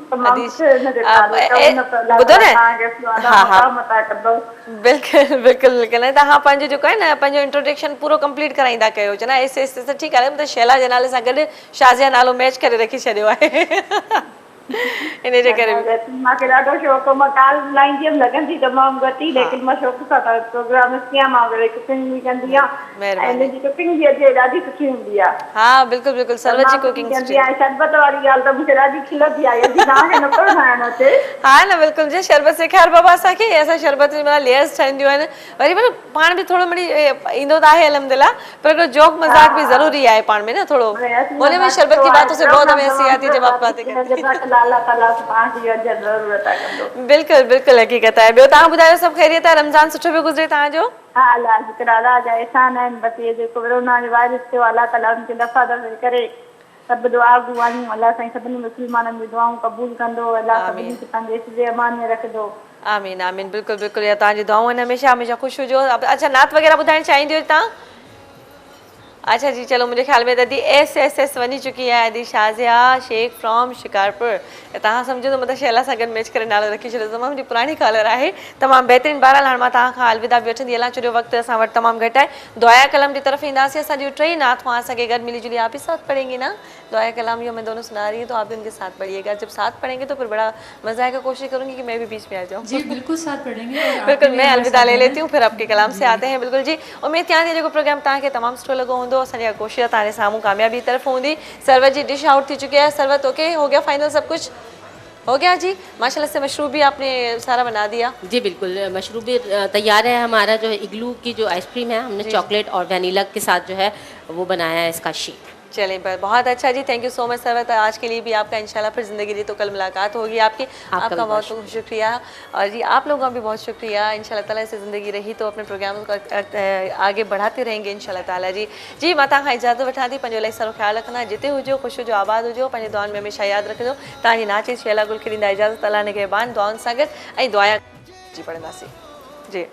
Speaker 1: ॿुधो न, बिल्कुलु बिल्कुलु बिल्कुलु। ऐं तव्हां पंहिंजो जेको आहे न पंहिंजो इंट्रोडक्शन पूरो कंप्लीट कराईंदा कयो च न। एस ठीकु आहे, त शैला जे नाले सां गॾु शाज़िया नालो मैच करे रखी छॾियो आहे। इन जे करे
Speaker 6: मूंखे ॾाढो शौक़ु हो, मां काल लाईंदी हुयमि, लॻंदी तमामु घटि ई, लेकिन मां शौक़ु सां प्रोग्राम कयां। मां वरी कुकिंग बि कंदी आहियां ऐं हिनजी कुकिंग बि अॼु ॾाढी सुठी हूंदी आहे।
Speaker 1: हा बिल्कुलु बिल्कुलु, सर्व जी कुकिंग
Speaker 6: कंदी आहियां। शरबत वारी ॻाल्हि त मूंखे ॾाढी खिलंदी आहे, अॼु तव्हांखे न पियो ठाहिणु अचे।
Speaker 1: हा न, बिल्कुलु जी, शरबत सेखार बाबा असांखे। असां शरबत में लेयर्स ठहंदियूं आहिनि, वरी मतिलबु पाण बि थोरो मिड़ी ईंदो त आहे अलहमदिल्ला, पर हिकिड़ो जोक मज़ाक बि ज़रूरी आहे पाण में न थोरो। हुन में शरबत की बातों से बहुत हमें सियाती जवाब बातें करते हैं।
Speaker 6: अल्लाह ताला से तव्हांजी अजर ज़रूर अता कंदो।
Speaker 1: बिल्कुलु बिल्कुलु हक़ीक़त आहे। ॿियो तव्हां ॿुधायो सभु ख़ैरियत आहे? रमज़ान सुठो पियो गुज़रे तव्हांजो?
Speaker 6: हा अल्लाह शुक्र अल्लाह जा एहसान आहिनि। बसि इहे जेको कोरोना जो वायरस थियो अल्लाह ताला उनखे दफ़ा दफ़े करे सभु दुआ गुआयूं अल्लाह साईं सभिनी मुस्लमाननि जी दुआऊं क़बूल कंदो। अल्लाह सभिनी खे पंहिंजे हिफ़्ज़ अमान में रखंदो।
Speaker 1: आमीन आमीन बिल्कुलु बिल्कुलु या तव्हांजी दुआऊं आहिनि हमेशह हमेशह ख़ुशि हुजो। अच्छा नात वग़ैरह ॿुधाइणु चाहींदी हुई तव्हां? अच्छा जी चलो मुझे ख्याल में अदी SSS वनी चुकी है। अदी शाज़िया शेख फ्रॉम शिकारपुर। तव्हां सम्झो तो मतलब शैला सां गॾु मैच करे नालो रखी छॾियो। तमामु जी पुरानी कॉलर आहे। तमामु बहितरीनु। बहरहाल हाणे मां तव्हां खां अलविदा बि वठंदी हलां छो जो वक़्तु असां वटि तमामु घटि आहे। दुआया कलाम की तरफ ईंदासीं। असां जूं टेई नातूं असांखे गॾु मिली जुली आप ही साथ पढ़ेंगी ना? दुआया कलाम जो मैं दोनों सुना रही हूँ तो आप भी उनके साथ पढ़िएगा। जब साथ पढ़ेंगे तो फिर बड़ा मज़ा आएगा। कोशिश करूँगी कि मैं भी बीच में आ जाऊँ।
Speaker 8: जी बिल्कुल साथ पढ़ेंगे।
Speaker 1: बिल्कुल मैं अलविदा ले लेती हूँ फिर आपके कलाम से आते हैं। बिल्कुल जी उम्मीद कयां थी जेको प्रोग्राम तव्हांखे तमामु सुठो लॻो हूंदो। असांजी कोशिशि तव्हांजे साम्हूं कामयाबी तरफ़ हूंदी। सरवत जी डिश आउट थी चुकी है। सरवत ओके हो गया फाइनल सब कुछ हो गया जी माशाल्लाह से। मशरूब भी आपने सारा बना दिया?
Speaker 3: जी बिल्कुल मशरूब भी तैयार है। हमारा जो है इग्लू की जो आइसक्रीम है हमने चॉकलेट और वनीला के साथ जो है वो बनाया है इसका शेक।
Speaker 1: चलिए बहुत अच्छा जी। Thank you so much Sarwat. आज के लिए भी आपका इंशाल्लाह फिर ज़िंदगी रही तो कल मुलाकात होगी आपकी। आपका बहुत शुक्रिया और जी आप लोगों का भी बहुत शुक्रिया। इंशाल्लाह ताला से ज़िंदगी रही तो अपने प्रोग्राम को आगे बढ़ाते रहेंगे इंशाल्लाह ताला। जी जी मां तव्हां खां इजाज़त वठां थी। पंहिंजो इलाही सारो ख़्यालु रखंदा। जिते हुजो ख़ुशि हुजो आबाद हुजो। पंहिंजे दुआनि में हमेशह यादि रखिजो। तव्हांजी नाचे शैला गुल खे ॾींदा इजाज़त। अल्लाह ने क़ुर्बान दुआउनि सां गॾु ऐं दुआ जी पढ़ंदासीं जी।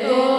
Speaker 10: को